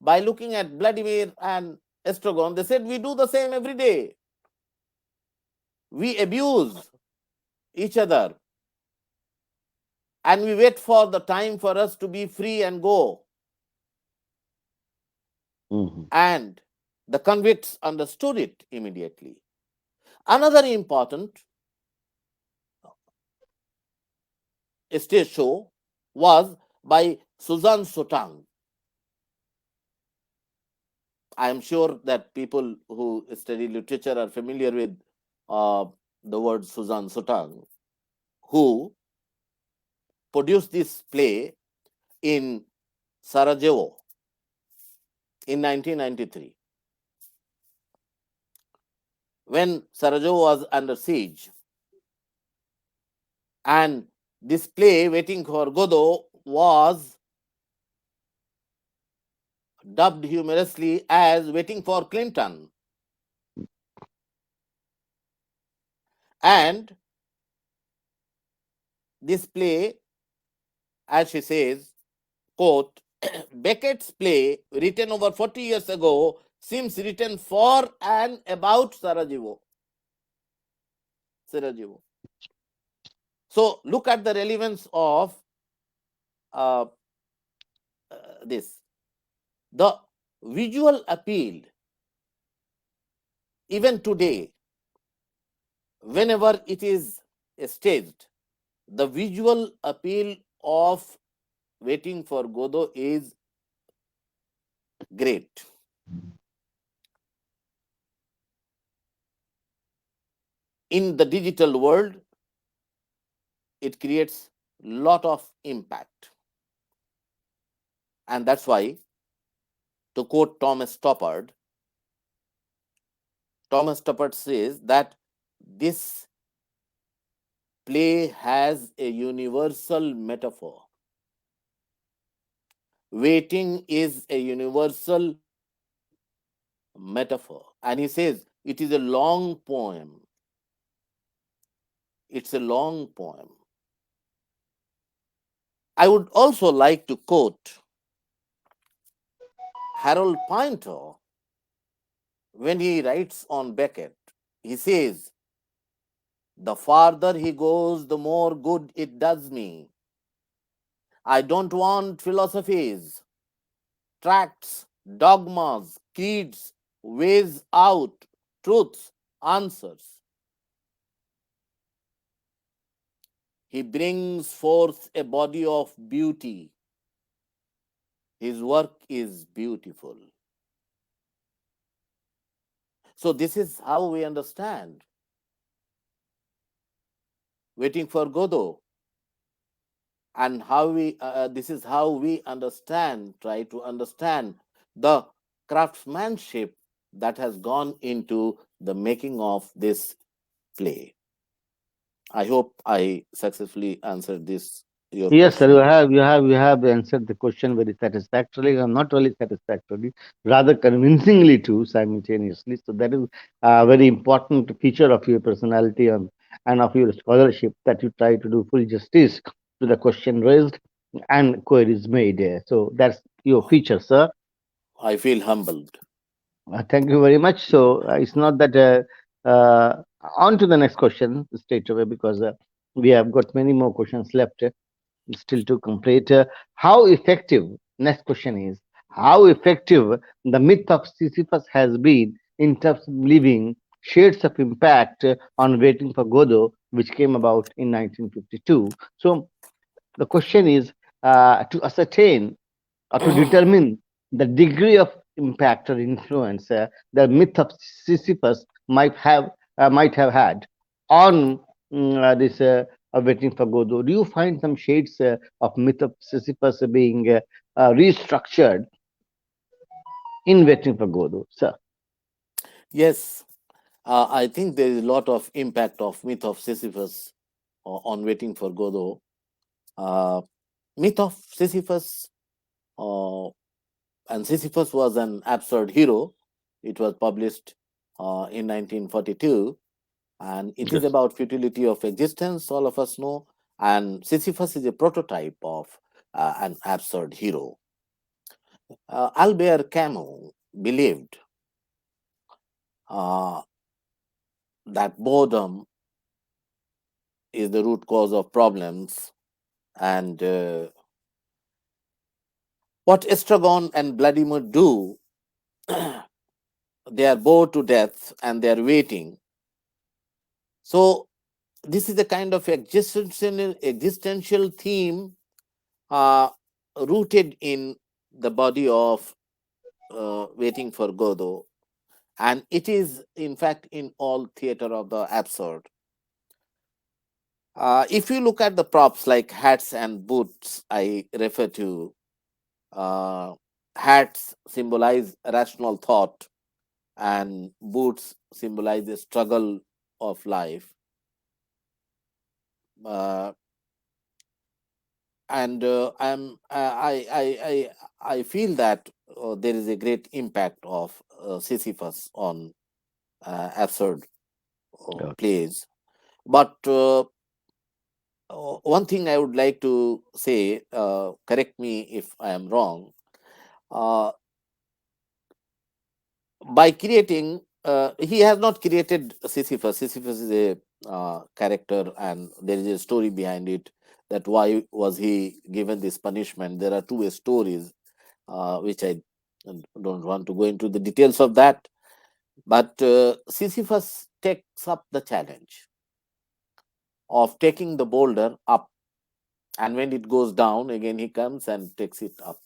by looking at Vladimir and Estragon. They said, we do the same every day. We abuse each other and we wait for the time for us to be free and go. Mhm. And the convicts understood it immediately. Another important stage show was by Suzanne Sotang. I am sure that people who study literature are familiar with uh, the word Suzanne Sotang, who produced this play in Sarajevo in 1993. When Sarajevo was under siege, and this play, Waiting for Godot, was dubbed humorously as Waiting for Clinton. And this play, as she says, quote, Beckett's play, written over 40 years ago, seems written for and about Sarajevo. Sarajevo. So look at the relevance of uh, this. The visual appeal, even today, whenever it is staged, the visual appeal of Waiting for Godot is great. In the digital world, it creates lot of impact. And that's why, to quote Thomas Stoppard says that this play has a universal metaphor. Waiting is a universal metaphor. And he says it is a long poem. It's a long poem. I would also like to quote Harold Pinter, when he writes on Beckett, he says, the farther he goes, the more good it does me. I don't want philosophies, tracts, dogmas, creeds, ways out, truths, answers. He brings forth a body of beauty. His work is beautiful. So, this is how we understand waiting for Godot, and how this is how we understand, try to understand the craftsmanship that has gone into the making of this play. I hope I successfully answered this your Yes, sir. question. You have answered the question very satisfactorily, or not really satisfactorily, rather convincingly too, simultaneously. So that is a very important feature of your personality and of your scholarship, that you try to do full justice to the question raised and queries made. So that's your feature, sir. I feel humbled. Thank you very much. So it's not that. On to the next question straight away, because we have got many more questions left. Still to complete. How effective, next question is, how effective the myth of Sisyphus has been in terms of leaving shades of impact on Waiting for Godot, which came about in 1952. So the question is, to ascertain or to determine the degree of impact or influence the myth of Sisyphus might have had on this Waiting for Godot. Do you find some shades of myth of Sisyphus being restructured in Waiting for Godot, sir? Yes, I think there is a lot of impact of myth of Sisyphus on waiting for Godot. Uh, Myth of Sisyphus, uh, and Sisyphus was an absurd hero. It was published in 1942, and it is Yes. about futility of existence, all of us know. And Sisyphus is a prototype of an absurd hero. Albert Camus believed uh, that boredom is the root cause of problems, and what Estragon and Vladimir do, they are bored to death and they are waiting. So this is the kind of existential theme uh, rooted in the body of Waiting for Godot, and it is in fact in all theater of the absurd. If you look at the props like hats and boots, I refer to, uh, hats symbolize rational thought, and boots symbolize the struggle of life. Uh, and I feel that there is a great impact of Sisyphus on absurd Okay. plays. But one thing I would like to say, correct me if I am wrong, uh, by creating, he has not created Sisyphus. Sisyphus is a character, and there is a story behind it. That why was he given this punishment? There are two stories, which I don't want to go into the details of that. But Sisyphus takes up the challenge of taking the boulder up, and when it goes down again, he comes and takes it up,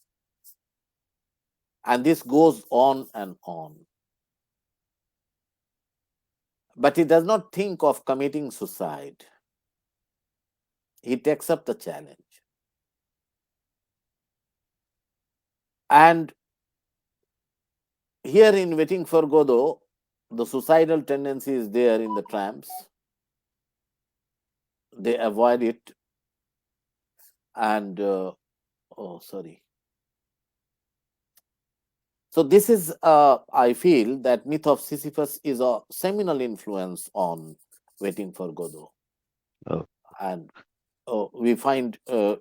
and this goes on and on. But he does not think of committing suicide. He takes up the challenge. And here in Waiting for Godot, the suicidal tendency is there in the tramps. They avoid it, and oh, sorry. So this is, I feel that myth of Sisyphus is a seminal influence on Waiting for Godot, Oh, and we find there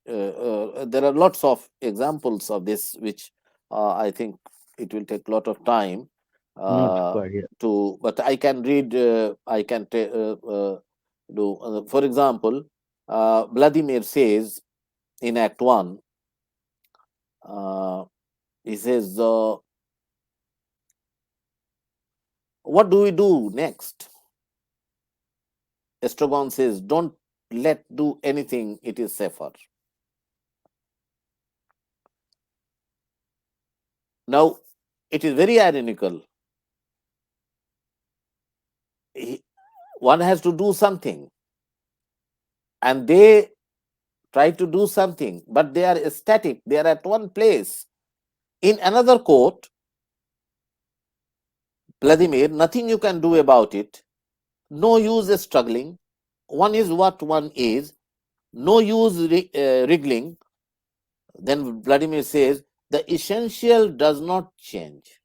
are lots of examples of this, which I think it will take a lot of time. Not uh, required. Yeah. but I can read. I can do. For example, Vladimir says in Act One, uh, he says, "What do we do next?" Estragon says, "Don't let do anything. It is safer." Now, it is very ironical. He, one has to do something, and they try to do something, but they are static. They are at one place. In another court, Vladimir, nothing you can do about it. No use struggling. One is what one is. No use wriggling. Then Vladimir says, the essential does not change.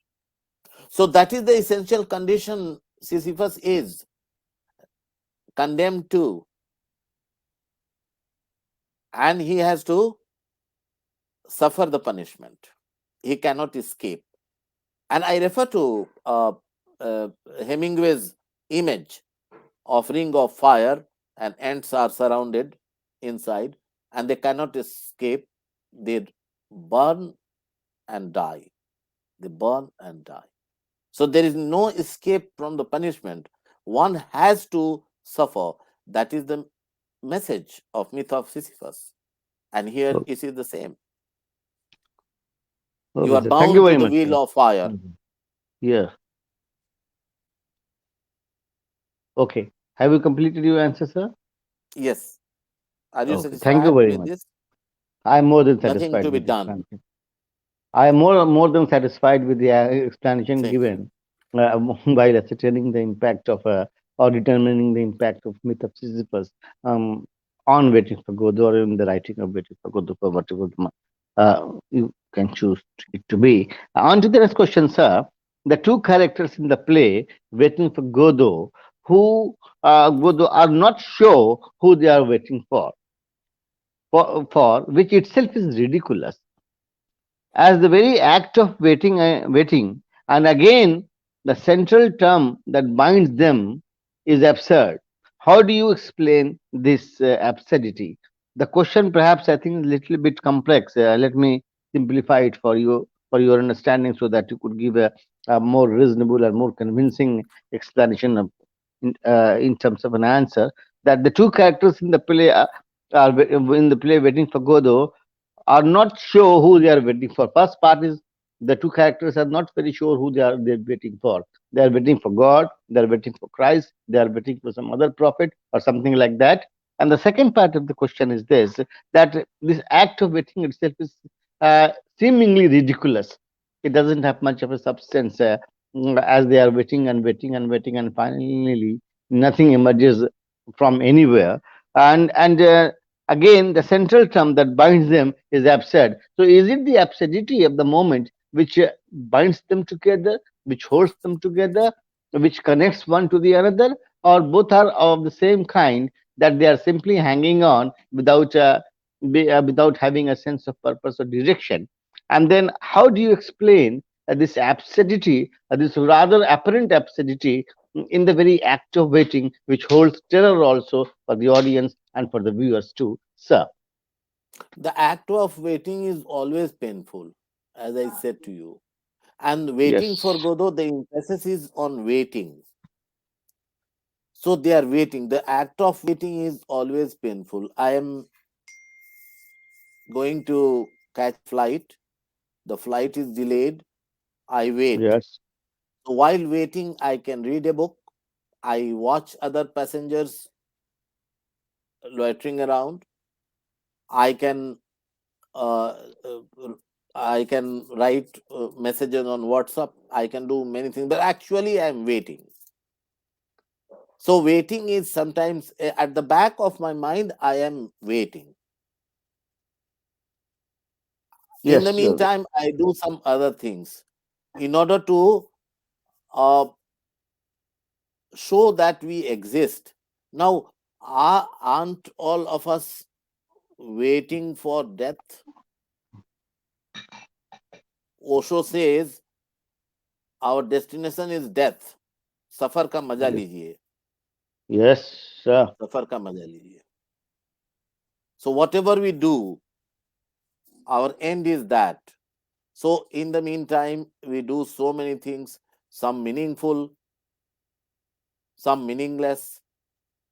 So that is the essential condition Sisyphus is condemned to, and he has to suffer the punishment. He cannot escape. And I refer to uh, Hemingway's image of ring of fire, and ants are surrounded inside, and they cannot escape. They burn and die. They burn and die. So there is no escape from the punishment. One has to suffer. That is the message of myth of Sisyphus. And here Oh, it is the same. You okay, are sir. Thank you bound to very the much, wheel sir. of fire. Mhm. Yeah. Okay. Have you completed your answer, sir? Yes. Are you Okay. Thank you satisfied very with much. this? I'm more than Nothing satisfied to be with the done. explanation. I am more than satisfied with the explanation Thank you. given while ascertaining the impact of or determining the impact of myth of Sisyphus um, on waiting for Godot or in the writing of waiting for Godot for whatever you can choose it to be. On to the next question, sir. The two characters in the play waiting for Godot, who Godot are not sure who they are waiting for which itself is ridiculous as the very act of waiting, and again the central term that binds them is absurd. How do you explain this absurdity? The question, perhaps, I think, is a little bit complex. Let me simplify it for you, for your understanding, so that you could give a more reasonable and more convincing explanation of, in terms of an answer. That the two characters in the play are in the play waiting for Godot are not sure who they are waiting for. First part is the two characters are not very sure who they're waiting for. They are waiting for God, they are waiting for Christ, they are waiting for some other prophet or something like that. And the second part of the question is this, that this act of waiting itself is uh, seemingly ridiculous. It doesn't have much of a substance as they are waiting and waiting and waiting, and finally nothing emerges from anywhere. And again, the central term that binds them is absurd. So, is it the absurdity of the moment which binds them together, which holds them together, which connects one to the another, or both are of the same kind that they are simply hanging on without having a sense of purpose or direction? And then, how do you explain this absurdity, this rather apparent absurdity in the very act of waiting, which holds terror also for the audience and for the viewers too, sir? The act of waiting is always painful, as I said to you. And waiting Yes, for Godot, the emphasis is on waiting. So they are waiting. The act of waiting is always painful. I am going to catch a flight. The flight is delayed. I wait. yes, So while waiting, I can read a book. I watch other passengers loitering around. I can uh, uh, I can write messages on WhatsApp. I can do many things, but actually, I'm waiting. So waiting is sometimes at the back of my mind. I am waiting. In the yes, meantime, I do some other things in order to uh, show that we exist. Now, aren't all of us waiting for death? Osho says our destination is death. सफर का मजा Yes, लीजिए. yes, sir. सफर का मजा लीजिए. So whatever we do, our end is that. So in the meantime, we do so many things, some meaningful, some meaningless,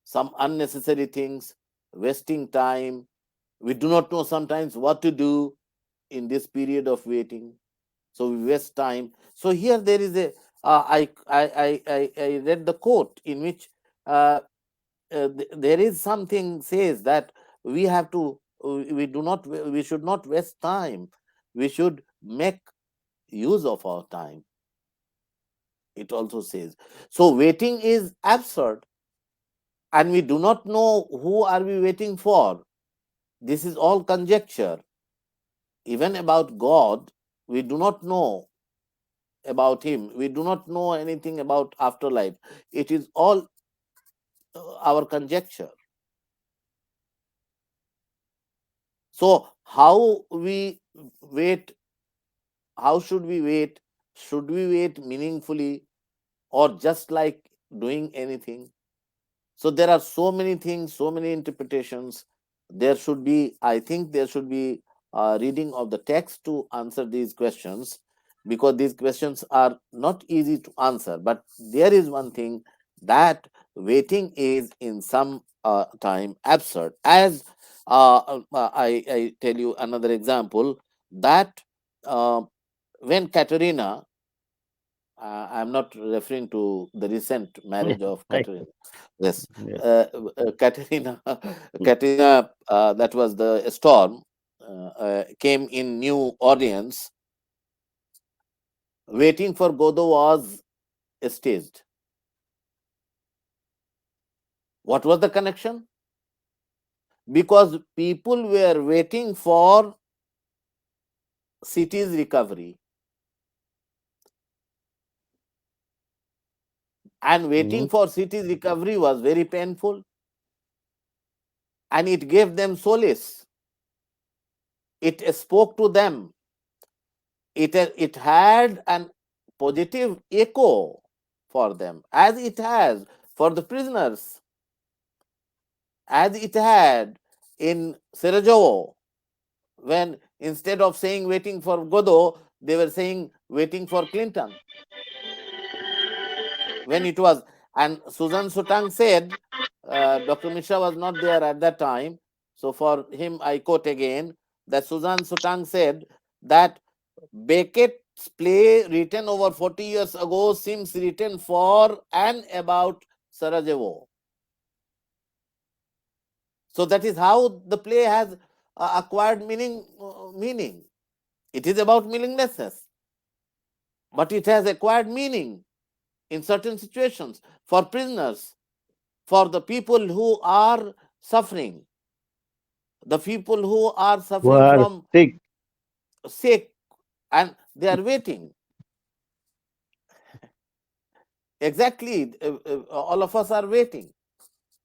some unnecessary things, wasting time. We do not know sometimes what to do in this period of waiting. So we waste time. So here there is a I read the quote in which there is something says that we have to we do not we should not waste time. We should make use of our time. It also says so. Waiting is absurd, and we do not know who are we waiting for. This is all conjecture. Even about God, we do not know about him. We do not know anything about afterlife. It is all our conjecture. So, how we wait? How should we wait? Should we wait meaningfully or just like doing anything? So, there are so many things, so many interpretations. There should be, I think, there should be a reading of the text to answer these questions because these questions are not easy to answer. But there is one thing that waiting is in some time absurd. As I tell you another example that uh, when Katerina, I'm not referring to the recent Yeah, marriage of right. Katerina. Yes, Yes. Katerina, Katerina, that was the storm, came in New Orleans. Waiting for Godot was staged. What was the connection? Because people were waiting for city's recovery, and Mhm. waiting for city's recovery was very painful, and it gave them solace. It spoke to them. It had an positive echo for them, as it has for the prisoners, as it had in Sarajevo, when instead of saying waiting for Godot, they were saying waiting for Clinton. When it was, and Susan Sutang said, Dr. Mishra was not there at that time. So for him, I quote again that Susan Sutang said that Beckett's play written over 40 years ago seems written for and about Sarajevo. So that is how the play has acquired meaning. It is about meaninglessness, but it has acquired meaning in certain situations for prisoners, for the people who are suffering, the people who are suffering Were from sick. sick and they are waiting. Exactly, all of us are waiting.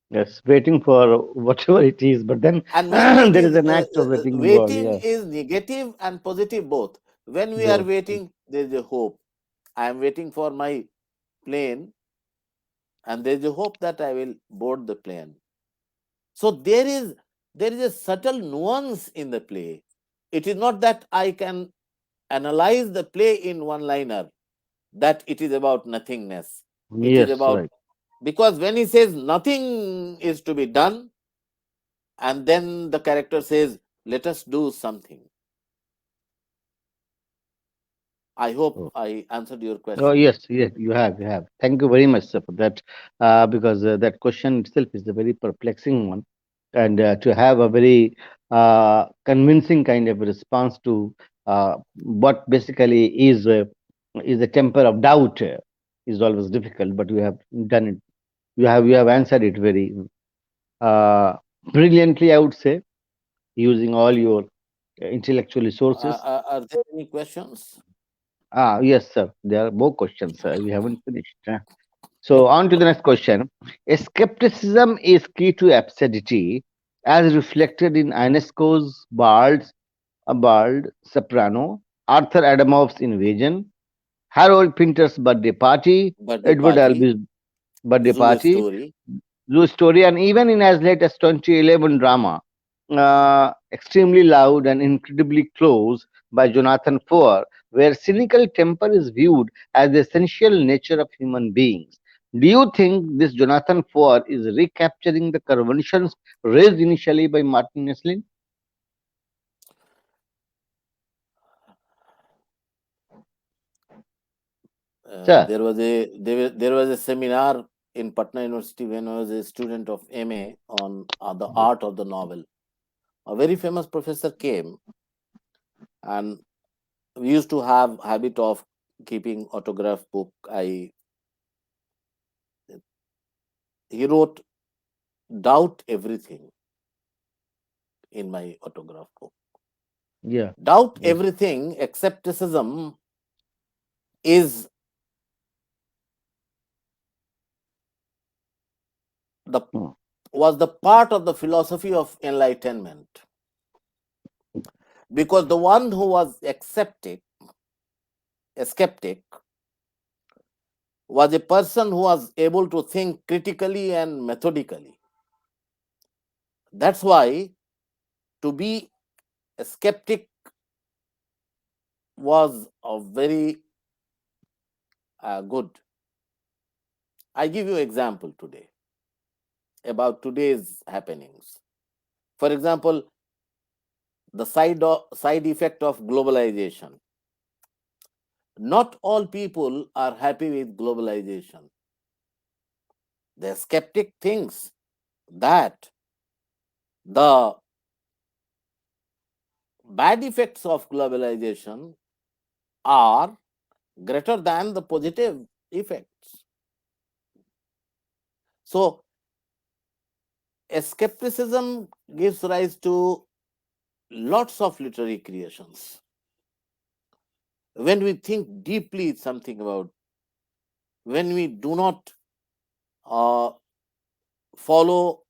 Yes, waiting for whatever it is, but then And when it there is is an act of waiting involved. waiting Yeah, is negative and positive both. When we are both. waiting, there is a hope. I am waiting for my plane, and there is a hope that I will board the plane. So there is a subtle nuance in the play. It is not that I can analyze the play in one liner, that it is about nothingness. It is Yes, about, right. because when he says nothing is to be done, and then the character says, let us do something. I hope Oh, I answered your oh, question. yes, yes, you have, you have. Thank you very much, sir, for that. Because that question itself is a very perplexing one, and to have a very convincing kind of response to what basically is a temper of doubt is always difficult. But you have done it. You have answered it very uh, brilliantly, I would say, using all your intellectual resources. Are there any questions? Yes, sir. There are more questions, sir. We haven't finished. So, on to the next question. Skepticism is key to absurdity, as reflected in Ionesco's Bald Soprano, Arthur Adamov's Invasion, Harold Pinter's birthday party, Birthday Edward party, Albee's birthday Zulu party, story. Blue Story, and even in as late as 2011 drama, Extremely Loud and Incredibly Close by Jonathan Foer, where cynical temper is viewed as the essential nature of human beings. Do you think this Jonathan Foer is recapturing the conventions raised initially by Martin Neslin? Sir, There was a seminar in Patna University when I was a student of MA on the art of the novel. A very famous professor came, and we used to have habit of keeping autograph book. I He wrote doubt everything in my autograph book. yeah, Doubt yes. everything. Skepticism is the Hmm. was the part of the philosophy of enlightenment, because the one who was a skeptic, was a person who was able to think critically and methodically. That's why to be a skeptic was a very good. I give you example today about today's happenings. For example, the side effect of globalization. Not all people are happy with globalization. The skeptic thinks that the bad effects of globalization are greater than the positive effects. So, skepticism gives rise to lots of literary creations. When we think deeply something about, when we do not uh, follow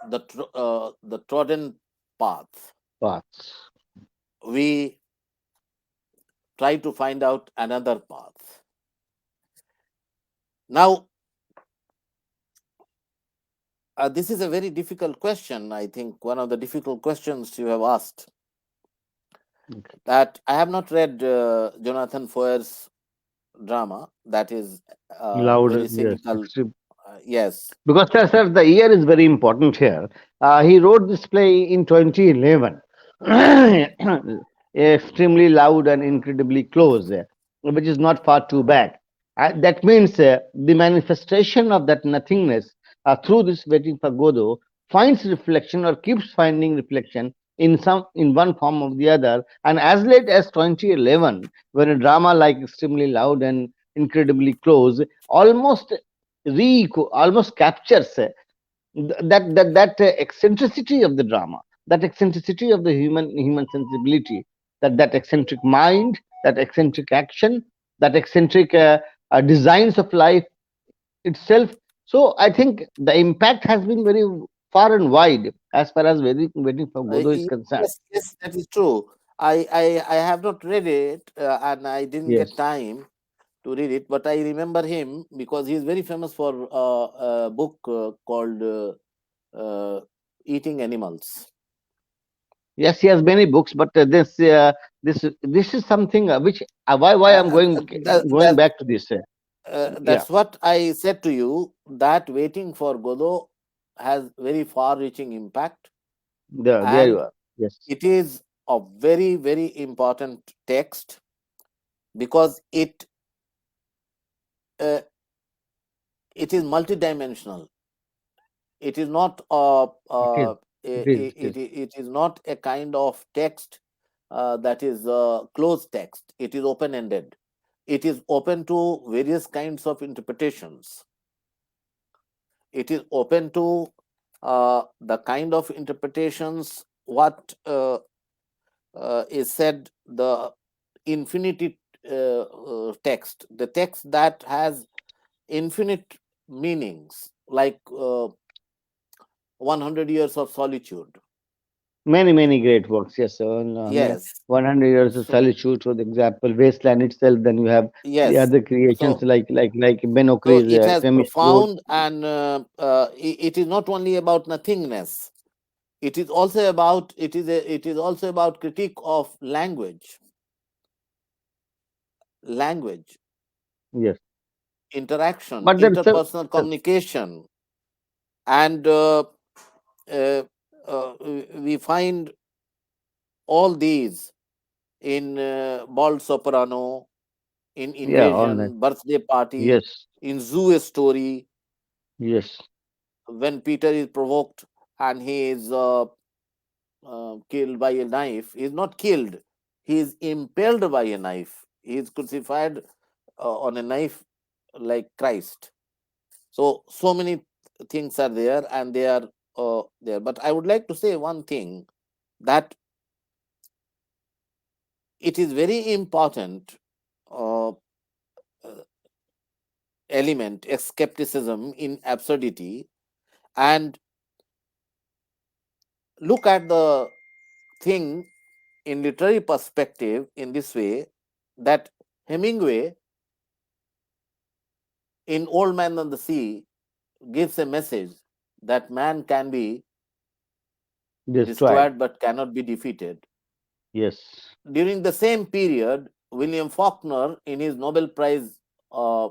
the trodden path, Paths. we try to find out another path. Now, this is a very difficult question. I think one of the difficult questions you have asked, Okay. that I have not read Jonathan Foer's drama. That is Loud, very yes. cynical. Extreme. Yes. Because, sir, the year is very important here. He wrote this play in 2011, extremely loud and incredibly close, which is not far too back. That means the manifestation of that nothingness through this waiting for Godot finds reflection or keeps finding reflection in one form or the other. And as late as 2011, when a drama like extremely loud and incredibly close almost almost captures that eccentricity of the drama, that eccentricity of the human sensibility, that eccentric mind, that eccentric action, that eccentric designs of life itself. So I think the impact has been very far and wide as far as waiting for Godot is concerned. Yes, yes, that is true. I have not read it, and I didn't get Yes, time to read it, but I remember him because he is very famous for a book called Eating Animals. yes, he has many books, but this is something which why I'm going That, back to this. Yeah, that's what I said to you, that Waiting for Godot has very far-reaching impact, there and you are. Yes. it is a very, very important text, because uh, it is multidimensional. It is not It is. It is. It is. it is not a kind of text that is closed text. It is open ended. It is open to various kinds of interpretations. It is open to the kind of interpretations what is said, the infinity text, the text that has infinite meanings, like 100 years of solitude. Many great works. Yes, sir. I mean, Yes. 100 Years of So Solitude, for example, Wasteland itself. Then you have the yes. other creations So like Ben so Okri's it has famous quote. profound, and it is not only about nothingness. It is also about it is also about critique of language, Yes, interaction, but then sir, interpersonal sir, communication, and uh, we find all these in Bald Soprano, in yeah, all that. Invasion, Birthday Party, Yes, in Zoo Story, yes, when Peter is provoked and he is killed by a knife. He is not killed, he is impaled by a knife. He is crucified on a knife like Christ. So many things are there, and they are there. But I would like to say one thing, that it is very important uh, element, skepticism in absurdity, and look at the thing in literary perspective in this way, that Hemingway in Old Man on the Sea gives a message that man can be destroyed. destroyed but cannot be defeated. Yes, During the same period, William Faulkner, in his Nobel uh,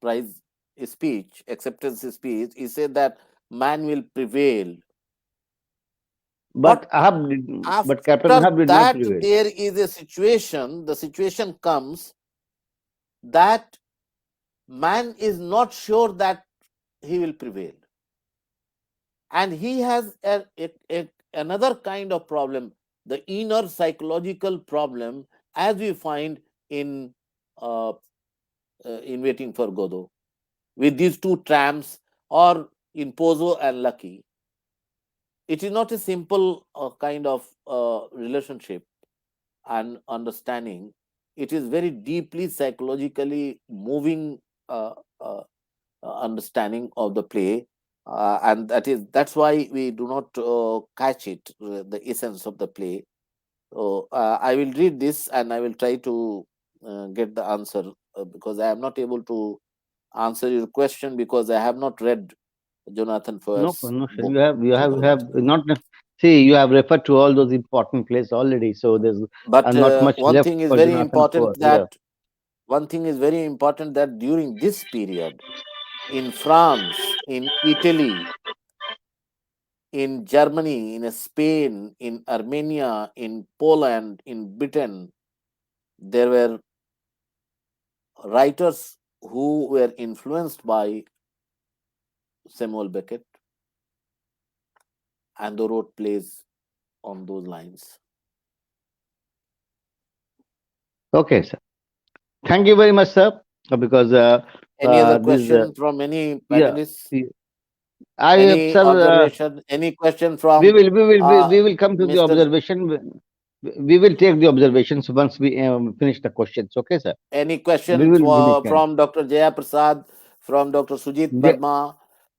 Prize speech, acceptance speech, he said that man will prevail. but But but Captain after Ahab did not that, prevail. there is a situation, the situation comes that man is not sure that he will prevail. And he has another kind of problem, the inner psychological problem, as we find in uh, in Waiting for Godot, with these two tramps, or in Pozo and Lucky. It is not a simple kind of relationship and understanding. It is very deeply psychologically moving uh, uh, understanding of the play, and that's why we do not catch it, the essence of the play. So I will read this, and I will try to get the answer, because I am not able to answer your question because I have not read Jonathan No, Foer's no, sir. book. You have not. See, you have referred to all those important places already, so there's But not much one left thing is for very Jonathan important, Foer. Yeah. that during this period, in France, in Italy, in Germany, in Spain, in Armenia, in Poland, in Britain, there were writers who were influenced by Samuel Beckett, and they wrote plays on those lines. Okay, sir. Thank you very much, sir, because Any other this question from any yeah. panelists? y- I Any sir, observation? Any question we from will we will we, uh, we will come to the Mr. observation. We will take the observations once we finish the questions. Okay, sir. Any We question will finish them. from Dr. Jaya Prasad, from Dr. Sujit There, Verma,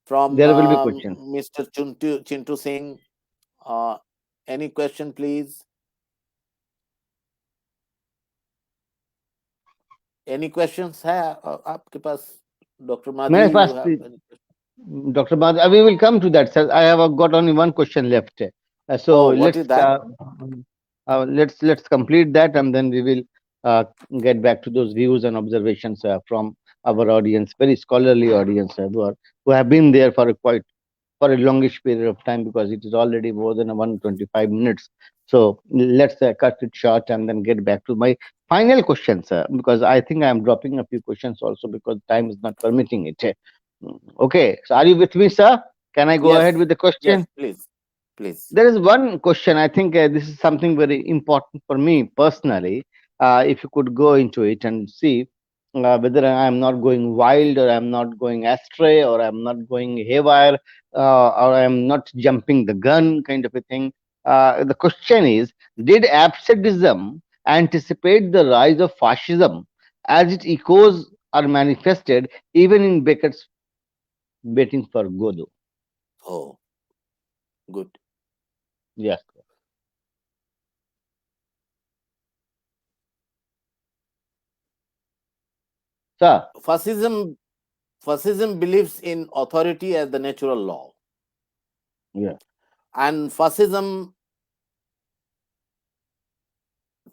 from there will be questions. Mr. Chintu Singh? Uh, any question, please? Any questions है आपके पास? Dr. Madhi, मेरे you pass have any question? Dr. Bad, we will come to that, sir. I have got only one question left. So Oh, what is that? let's complete that, and then we will uh, get back to those views and observations from our audience, very scholarly audience who have been there for a quite for a longish period of time, because it is already more than 125 minutes. So let's cut it short and then get back to my final question, sir, because I think I am dropping a few questions also because time is not permitting it. Okay, so are you with me, sir? Can I go ahead Yes, with the yes, question? please, please. There is one question. I think this is something very important for me personally. If you could go into it and see whether I am not going wild, or I'm not going astray, or I'm not going haywire, or I'm not jumping the gun, kind of a thing. The question is: did absurdism anticipate the rise of fascism, as it echoes are manifested even in Beckett's Waiting for Godot? Oh, good. Yes. Sir. Fascism believes in authority as the natural law, Yeah. and fascism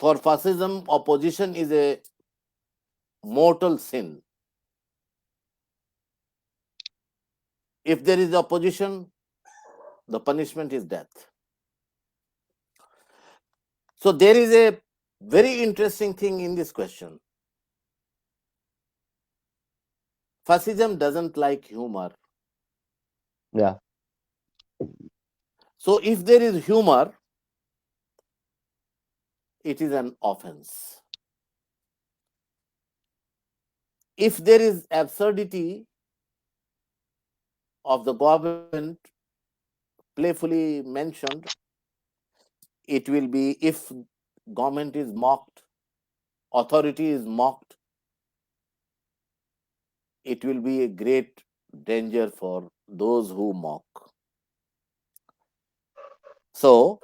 opposition is a mortal sin. If there is opposition, the punishment is death. So there is a very interesting thing in this question. Fascism doesn't like humor. Yeah. So if there is humor, it is an offense. If there is absurdity of the government playfully mentioned, it will be, if government is mocked, authority is mocked, it will be a great danger for those who mock. So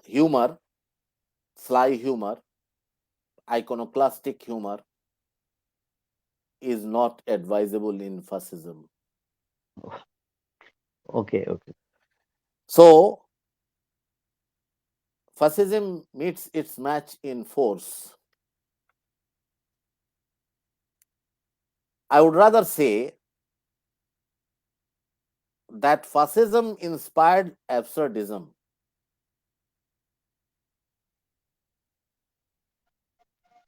humor, sly humor, iconoclastic humor is not advisable in fascism. Okay. Okay. So fascism meets its match in force. I would rather say that fascism inspired absurdism.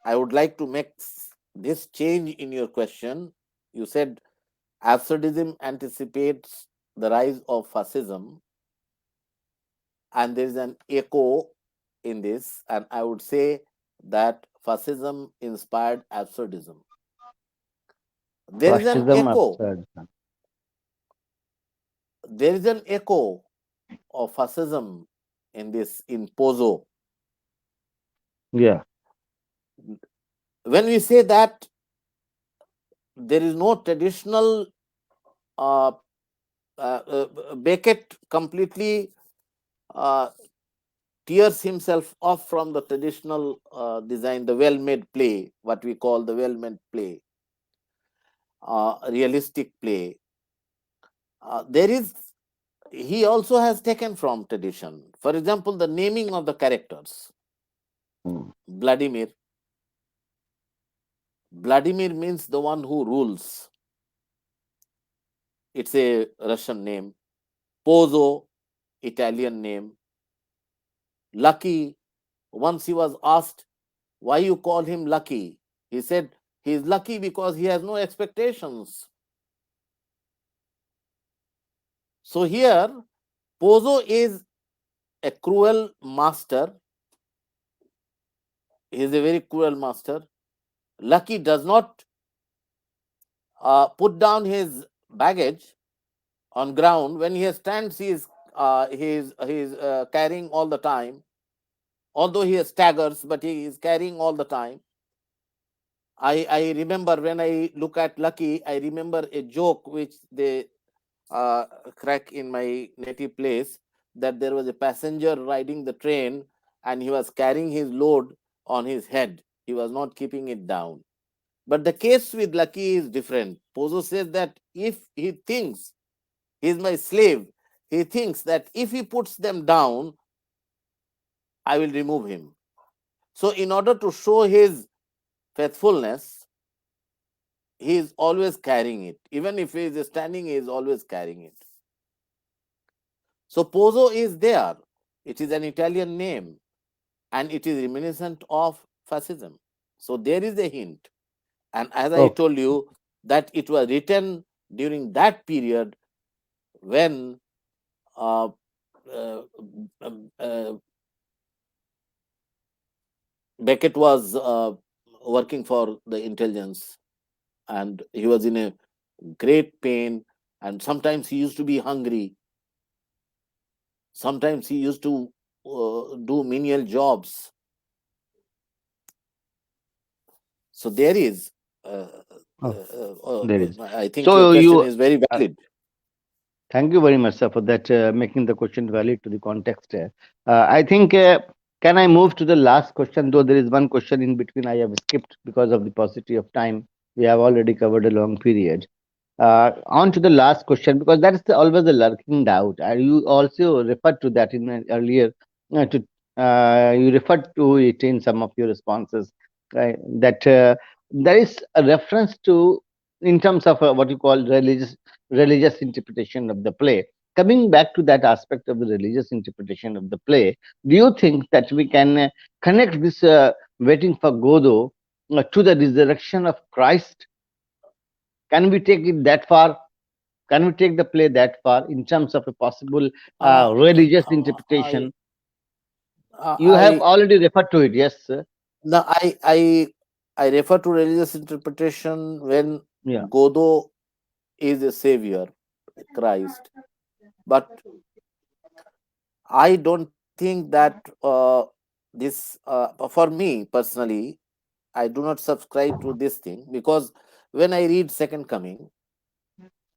I would like to make this change in your question. You said absurdism anticipates the rise of fascism, and there is an echo in this, and I would say that fascism inspired absurdism. There is an Fascism echo. absurd. There is an echo of fascism in this, in Pozo. Yeah. When we say that there is no traditional, uh, Beckett completely uh, tears himself off from the traditional design, the well-made play, what we call the well-made play, realistic play. There is, he also has taken from tradition. For example, the naming of the characters. Mm. Vladimir. Vladimir means the one who rules. It's a Russian name. Pozo, Italian name. Lucky, once he was asked why you call him lucky, he said he is lucky because he has no expectations. So here, Pozo is a cruel master. He is a very cruel master. Lucky does not put down his baggage on ground. When he stands, he is carrying all the time. Although he staggers, but he is carrying all the time. I remember, when I look at Lucky, I remember a joke which they uh, crack in my native place, that there was a passenger riding the train and he was carrying his load on his head. He was not keeping it down. But the case with Lucky is different. Pozo says that if he thinks he's my slave, he thinks that if he puts them down, I will remove him. So, in order to show his faithfulness, he is always carrying it. Even if he is standing, he is always carrying it. So Pozzo is there. It is an Italian name and it is reminiscent of fascism. So there is a hint. And as I Okay. told you, that it was written during that period when uh, uh, Beckett was working for the intelligence, and he was in a great pain, and sometimes he used to be hungry. Sometimes he used to do menial jobs. So there is, uh, Oh, there is. I think your So question you, is very uh, valid. Thank you very much, sir, for that, making the question valid to the context. I think, can I move to the last question? Though there is one question in between I have skipped because of the paucity of time. We have already covered a long period. On to the last question, because that is always a lurking doubt. You also referred to that in an earlier, to you referred to it in some of your responses, right? That there is a reference to, in terms of what you call religious interpretation of the play. Coming back to that aspect of the religious interpretation of the play, do you think that we can connect this waiting for Godot to the resurrection of Christ? Can we take it that far? Can we take the play that far in terms of a possible Uh, religious I interpretation? You have I already referred to it, yes, sir. no, I refer to religious interpretation when Yeah. Godot is a savior, Christ. But I don't think that this for me personally, I do not subscribe to this thing, because when I read Second Coming,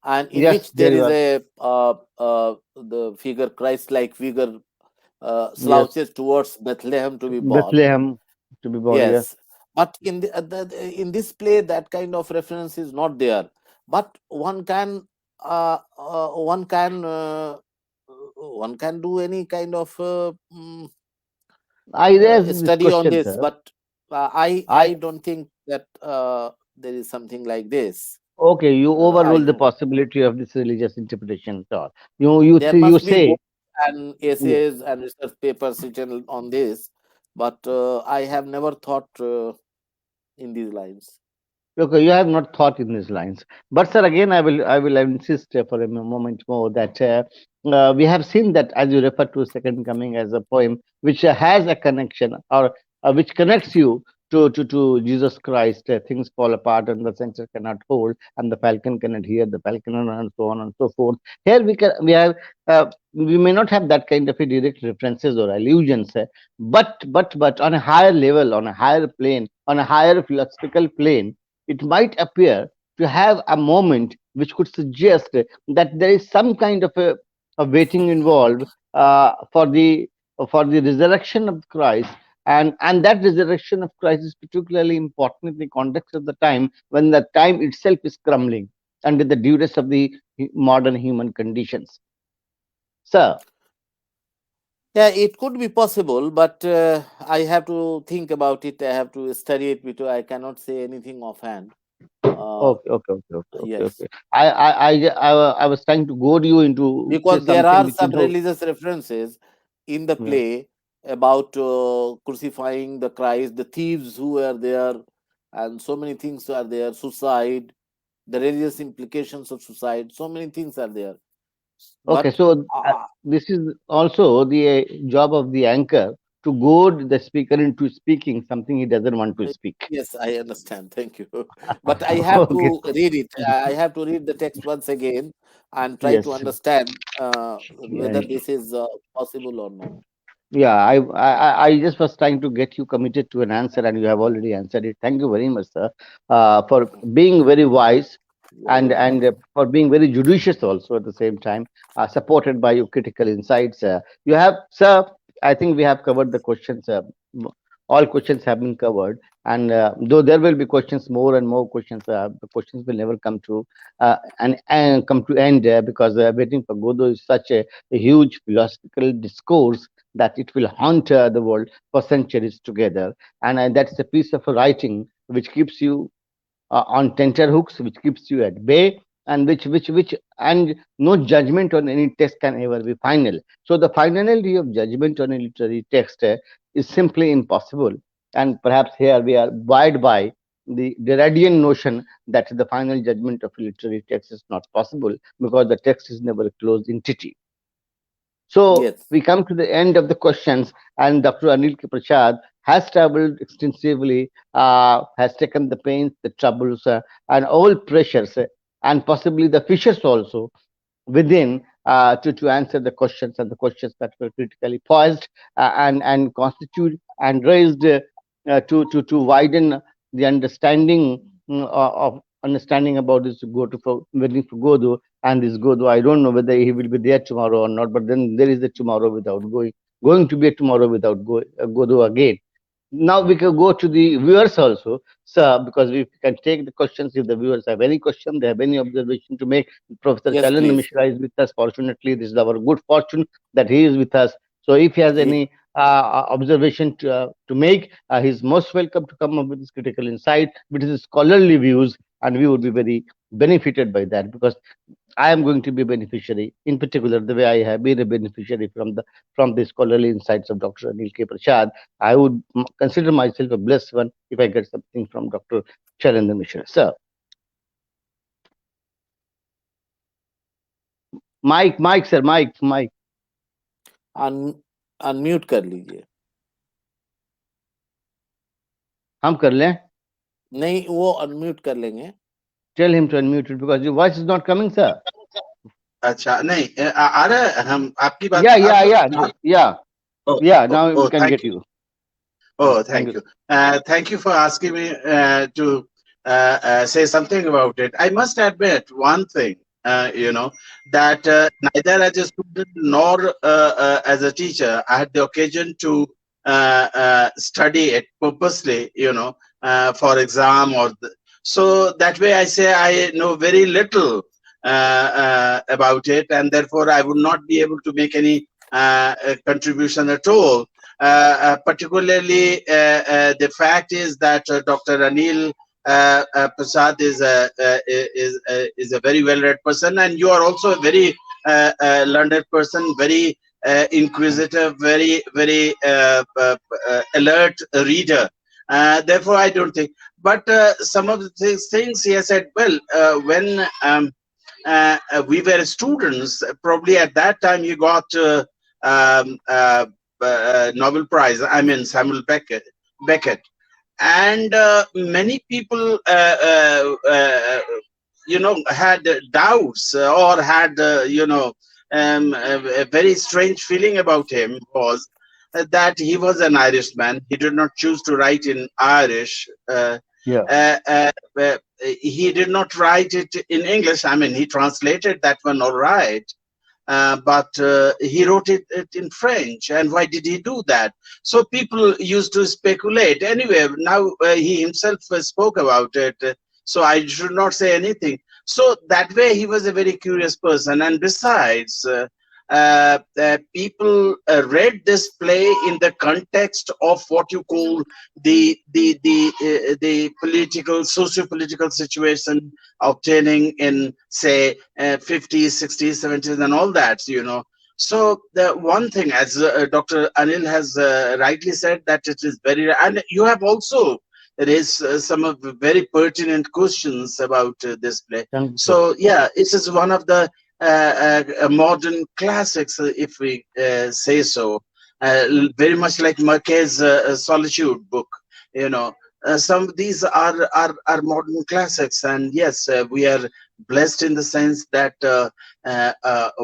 and in Yes, which there there you is are. a the figure, Christ-like figure, Yes, slouches towards Bethlehem to be born. Bethlehem to be born. Yes. Yes, but in this play, that kind of reference is not there. But one can one can do any kind of I raised this study on question, this. sir. But I I don't think that there is something like this. Okay, you I overrule the know possibility of this religious interpretation at all. You there see, you must be say, books and yeah. essays and research papers written on this, but I have never thought in these lines. Okay, you have not thought in these lines. But sir, again, I will insist for a moment more that we have seen that, as you refer to Second Coming as a poem which has a connection, or which connects you to Jesus Christ. Things fall apart and the center cannot hold, and the falcon cannot hear the falcon, and so on and so forth. Here we may not have that kind of a direct references or allusions, but on a higher level, on a higher plane, on a higher philosophical plane, it might appear to have a moment which could suggest that there is some kind of a waiting involved for the resurrection of Christ, and that resurrection of Christ is particularly important in the context of the time when the time itself is crumbling under the duress of the modern human conditions. So, Yeah, it could be possible, but I have to think about it. I have to study it, because I cannot say anything offhand. Uh, okay, okay, okay, okay, okay, yes, okay. I was trying to goad you into say because there something are which you some know. religious references in the Yeah. play about crucifying the Christ, the thieves who were there, and so many things are there. Suicide, the religious implications of suicide. So many things are there. Okay, But so this is also the job of the anchor to goad the speaker into speaking something he doesn't want to speak. yes, I understand. Thank you. But I have Okay, to read it. I have to read the text once again and try to yes, understand yeah, whether this is possible or not. yeah. I just was trying to get you committed to an answer, and you have already answered it. Thank you very much, sir, for being very wise You're and welcome. for being very judicious also at the same time, supported by your critical insights. You have, sir. I think we have covered the questions. All questions have been covered, and though there will be questions, more and more questions, the questions will never come to and come to end because waiting for Godot is such a huge philosophical discourse that it will haunt the world for centuries together. And that's a piece of writing which keeps you on tenterhooks, which keeps you at bay, and which and no judgment on any text can ever be final. So the finality of judgment on a literary text is simply impossible. And perhaps here we are buoyed by the Derridian notion that the final judgment of a literary text is not possible because the text is never a closed entity. So Yes. we come to the end of the questions, and Dr. Anil K Prasad has traveled extensively, has taken the pains, the troubles, and all pressures, and possibly the fissures also within to answer the questions, and the questions that were critically poised and constitute and raised to widen the understanding of understanding about this go to for waiting for Godot. and this Godot. I don't know whether he will be there tomorrow or not, but then there is a tomorrow without going to be a tomorrow without Godot again. Now we can go to the viewers also, sir, because we can take the questions if the viewers have any question, they have any observation to make. Professor Yes, Chalan please. Mishra is with us. Fortunately, this is our good fortune that he is with us. So if he has Ye- any observation to make, he's most welcome to come up with his critical insight, with his scholarly views, and we would be very benefited by that because I am going to be a beneficiary, in particular, the way I have been a beneficiary from the scholarly insights of Dr. Anil K Prasad. I would consider myself a blessed one if I get something from Dr. Shailendra Mishra. Sir, Mike, sir, Mike, on unmute कर लीजिए. हम कर लें. नहीं, वो unmute कर लेंगे. Tell him to unmute it because your voice is not coming, sir. अच्छा नहीं आ रहा है हम आपकी बात Yeah, आप yeah, लोग yeah, yeah, oh yeah. Oh Now we oh can thank get you you. Oh, Thank thank you. you. Thank you for asking me to say something about it. I must admit one thing, that neither as a student nor as a teacher, I had the occasion to study it purposely, for exam so that way I say I know very little about it, and therefore I would not be able to make any contribution at all. Particularly, the fact is that Dr. Anil Prasad is a very well-read person, and you are also a very learned person, very inquisitive, very alert reader. Therefore, I don't think. But some of the things he has said. Well, when we were students, probably at that time you got um, uh, Nobel Prize. I mean Samuel Beckett, and many people, had doubts or had, a very strange feeling about him was that he was an Irishman. He did not choose to write in Irish. Yeah. He did not write it in English. I mean, he translated that one all right, but he wrote it in French. And why did he do that? So people used to speculate. Anyway, now he himself spoke about it, so I should not say anything. So that way, he was a very curious person. And besides, people read this play in the context of what you call the political, socio-political situation obtaining in, say, 50s, 60s, 70s, and all that, So the one thing, as Dr. Anil has rightly said, that it is very, and you have also raised some of the very pertinent questions about this play. Thank you, sir. So yeah, it is one of the modern classics, if we say so. Very much like Marquez' Solitude book, you know. Some of these are modern classics, and yes, we are blessed in the sense that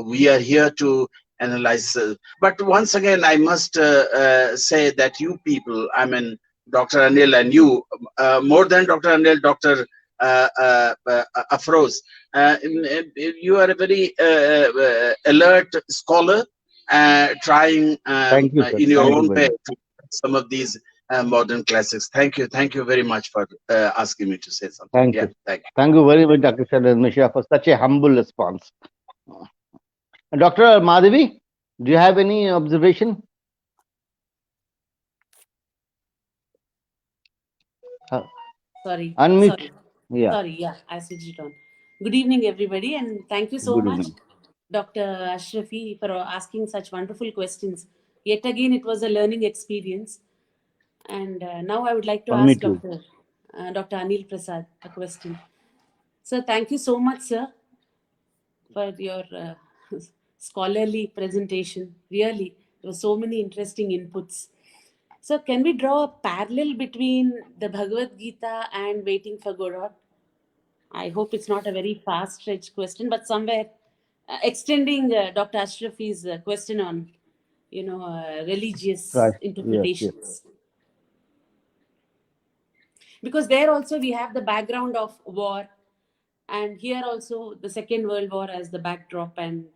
we are here to analyze. But once again, I must say that you people, I mean, Dr. Anil and you, more than Dr. Anil, Dr. Afroz, you are a very alert scholar, trying Thank you, sir. in your Thank you own very way much. to some of these modern classics. Thank you very much for asking me to say something. Thank Yeah, you. thank you. Thank you very much, Dr. Shailendra Mishra, for such a humble response. Dr. Madhavi, do you have any observation? Uh, Sorry, Unmute. sorry, Yeah. sorry. Yeah, I switched it on. Good evening, everybody, and thank you so Good much, evening. Dr. Ashrafi, for asking such wonderful questions. Yet again, it was a learning experience. And now I would like to For me ask too. Dr. Anil Prasad a question. Sir, thank you so much, sir, for your scholarly presentation. Really, there were so many interesting inputs. So, can we draw a parallel between the Bhagavad Gita and Waiting for Godot? I hope it's not a very fast stretch question, but somewhere extending Dr. Ashrafi's question on, religious Right. Yes, yes. interpretations. Because there also we have the background of war, and here also the Second World War as the backdrop, and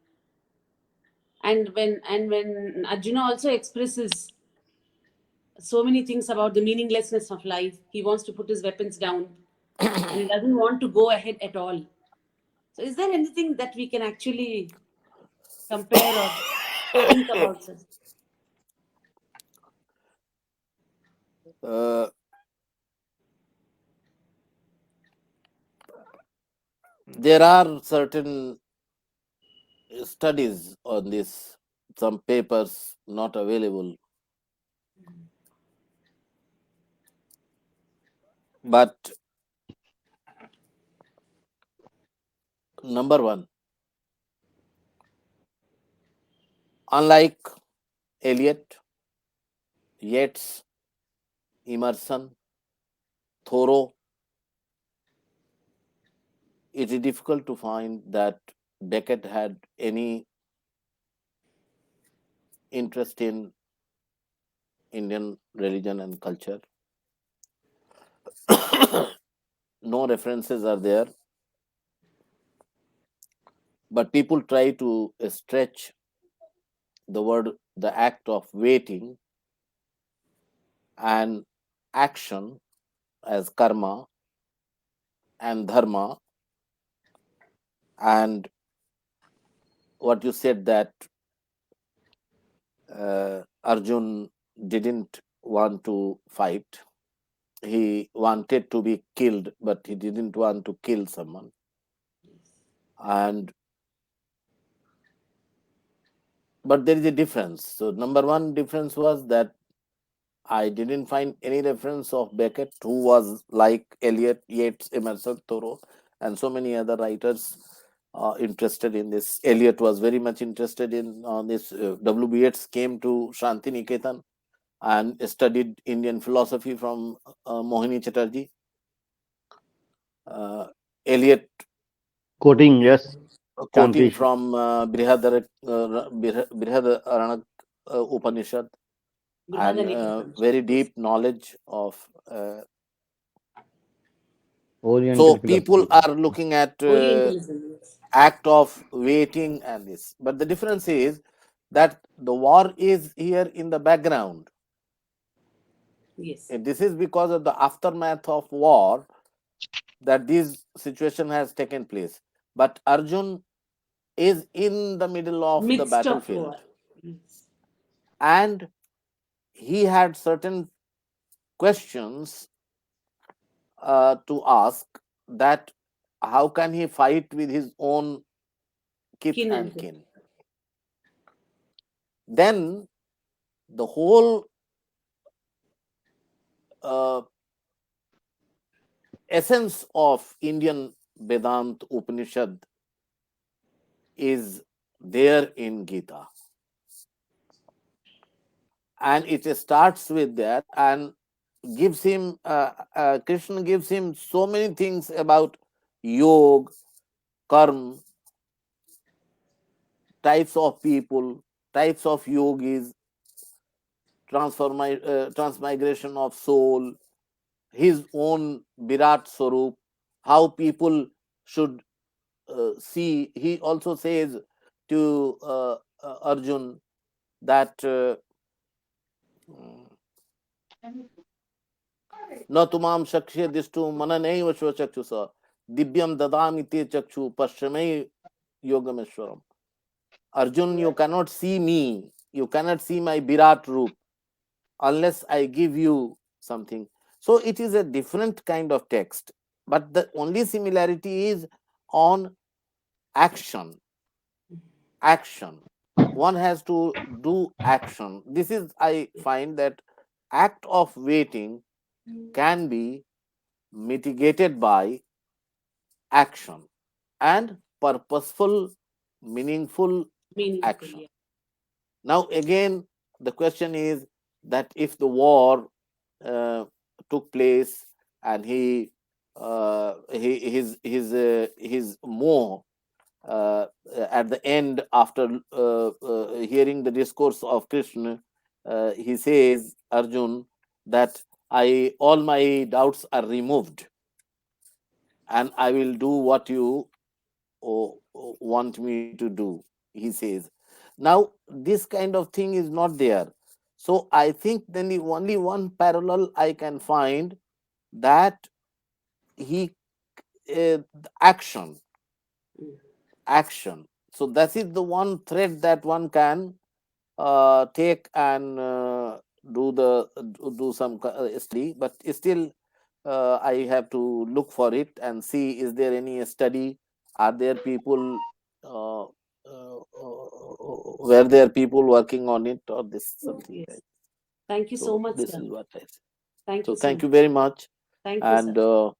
when Arjuna also expresses so many things about the meaninglessness of life. He wants to put his weapons down, and he doesn't want to go ahead at all. So, is there anything that we can actually compare or think about, sir? uh, there are certain studies on this, some papers not available, but number one, unlike Eliot, Yeats, Emerson, Thoreau, it is difficult to find that Beckett had any interest in Indian religion and culture. No references are there, but people try to stretch the word, the act of waiting and action as karma and dharma, and what you said that Arjun didn't want to fight. He wanted to be killed, but he didn't want to kill someone. And but there is a difference. So number one difference was that I didn't find any reference of Beckett, who was like Eliot, Yeats, Emerson, Thoreau, and so many other writers interested in this. Eliot was very much interested in this. W.B. Yeats came to Shanti Niketan and studied Indian philosophy from Mohini Chatterjee. Eliot Quoting, yes, quoting Chantish. from Brihadaranyaka Upanishad, and Brihadaranyaka. very Yes. deep knowledge of. Oriental So people philosophy. are looking at Orientalism. Yes. act of waiting and this, but the difference is that the war is here in the background. Yes. And this is because of the aftermath of war that this situation has taken place. But Arjun is in the middle of the Midst of war. battlefield, Yes. and he had certain questions to ask, that how can he fight with his own kith Kin and and kin. kin. Then the whole uh, essence of Indian Vedant Upanishad is there in Gita, and it starts with that and gives him Krishna gives him so many things about yoga, karma, types of people, types of yogis, transmigration of soul, his own Virat Swarup, how people should see. He also says to Arjun that न तुमाम शक्ष्य दिष्टु मननैव स्वचक्षुषा दिव्यम ददामि ते चक्षु पश्चिमै योगमेश्वरम. Arjun, you cannot see me, you cannot see my Virat Roop unless I give you something. So it is a different kind of text, but the only similarity is on action. Action. One has to do action. This is, I find that act of waiting can be mitigated by action and purposeful, meaningful Meaningful. action. Yeah. Now, again, the question is that if the war took place and his more at the end, after hearing the discourse of Krishna, he says, Arjun, that I all my doubts are removed. and I will do what you want me to do, he says. Now, this kind of thing is not there. So I think then the only one parallel I can find, that he action, Mm. action. So that is the one thread that one can take and do some study, but still I have to look for it and see, is there any study, are there people, uh, were there people working on it, or this something Yes. like. Thank you so So much, this sir. is what I say. Thank So you so thank much. you very much, Thank you, sir. and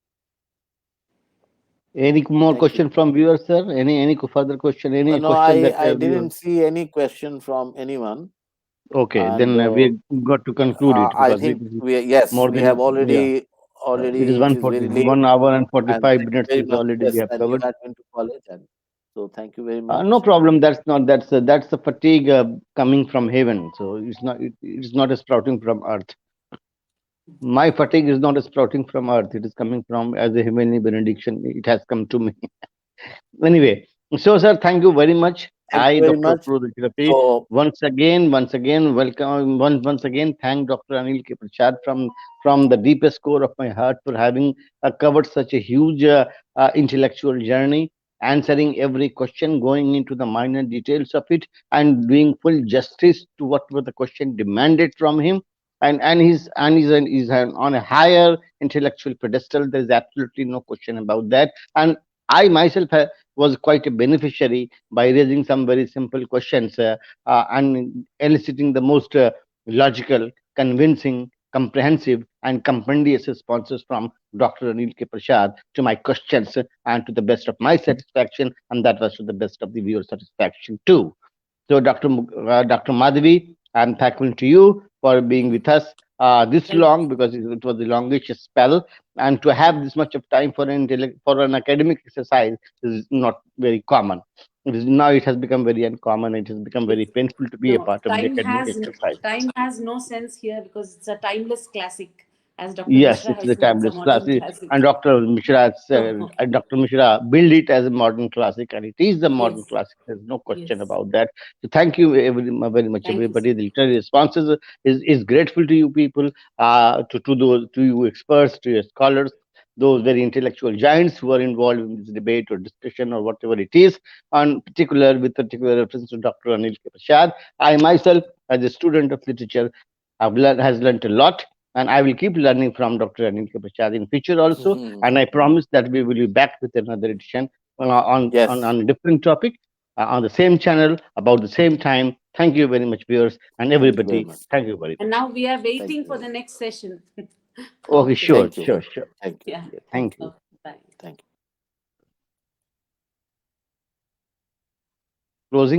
Any more thank you. question from viewers, sir? Any further question? Any No, question that I we didn't see any question from anyone, okay? and Then we got to conclude it I because it think is we, yes, more we have than, yeah. It is already, it is 1:40, very late, 1 hour and and 45 thank you minutes very is much. already we Yes, have and you covered. had been to college, and so thank you very No much. problem. That's the fatigue coming from heaven. So it's not a sprouting from earth. My fatigue is not a sprouting from earth. It is coming from as a heavenly benediction. It has come to me. Anyway, so sir, thank you very much. Thank you I, very Dr. much. Afroz, So, once again, welcome. Once again, thank Dr. Anil K Prasad from the deepest core of my heart for having covered such a huge intellectual journey, answering every question, going into the minor details of it, and doing full justice to what was the question demanded from him. And he's on a higher intellectual pedestal. There is absolutely no question about that. And I myself was quite a beneficiary by raising some very simple questions and eliciting the most logical, convincing, comprehensive, and compendious responses from Dr. Anil K. Prasad to my questions, and to the best of my satisfaction, and that was to the best of the viewer satisfaction too. So, Dr. Madhavi, I'm thankful to you for being with us this Thank long, because it was the longest spell, and to have this much of time for for an academic exercise is not very common. Now it has become very uncommon. It has become you. very painful to be a No, part of the academic exercise. time has no sense here because it's a timeless classic. As Dr. Yes, Mishra it's has the said, it's a timeless modern classic, classic. and So, Dr. Mishra built it as a modern classic, and it is the modern yes, classic. There's no question yes. about that. So thank you very much, Thank you, everybody. sir. The literary responses is grateful to you people, to you experts, to your scholars, those very intellectual giants who are involved in this debate or discussion or whatever it is, on particular with particular reference to Dr. Anil K. Prasad. I myself, as a student of literature, has learned a lot, and I will keep learning from Dr. Anil K. Prasad in future also. And I promise that we will be back with another edition yes, on a different topic on the same channel about the same time. Thank you very much, viewers and thank you very everybody. much. Thank you very And much. now we are Thank waiting you for very the much. next session. Okay, Okay. sure, Thank you. sure, sure. Thank you. Yeah. Yeah, thank you. Okay. Bye. Thank you. Closing.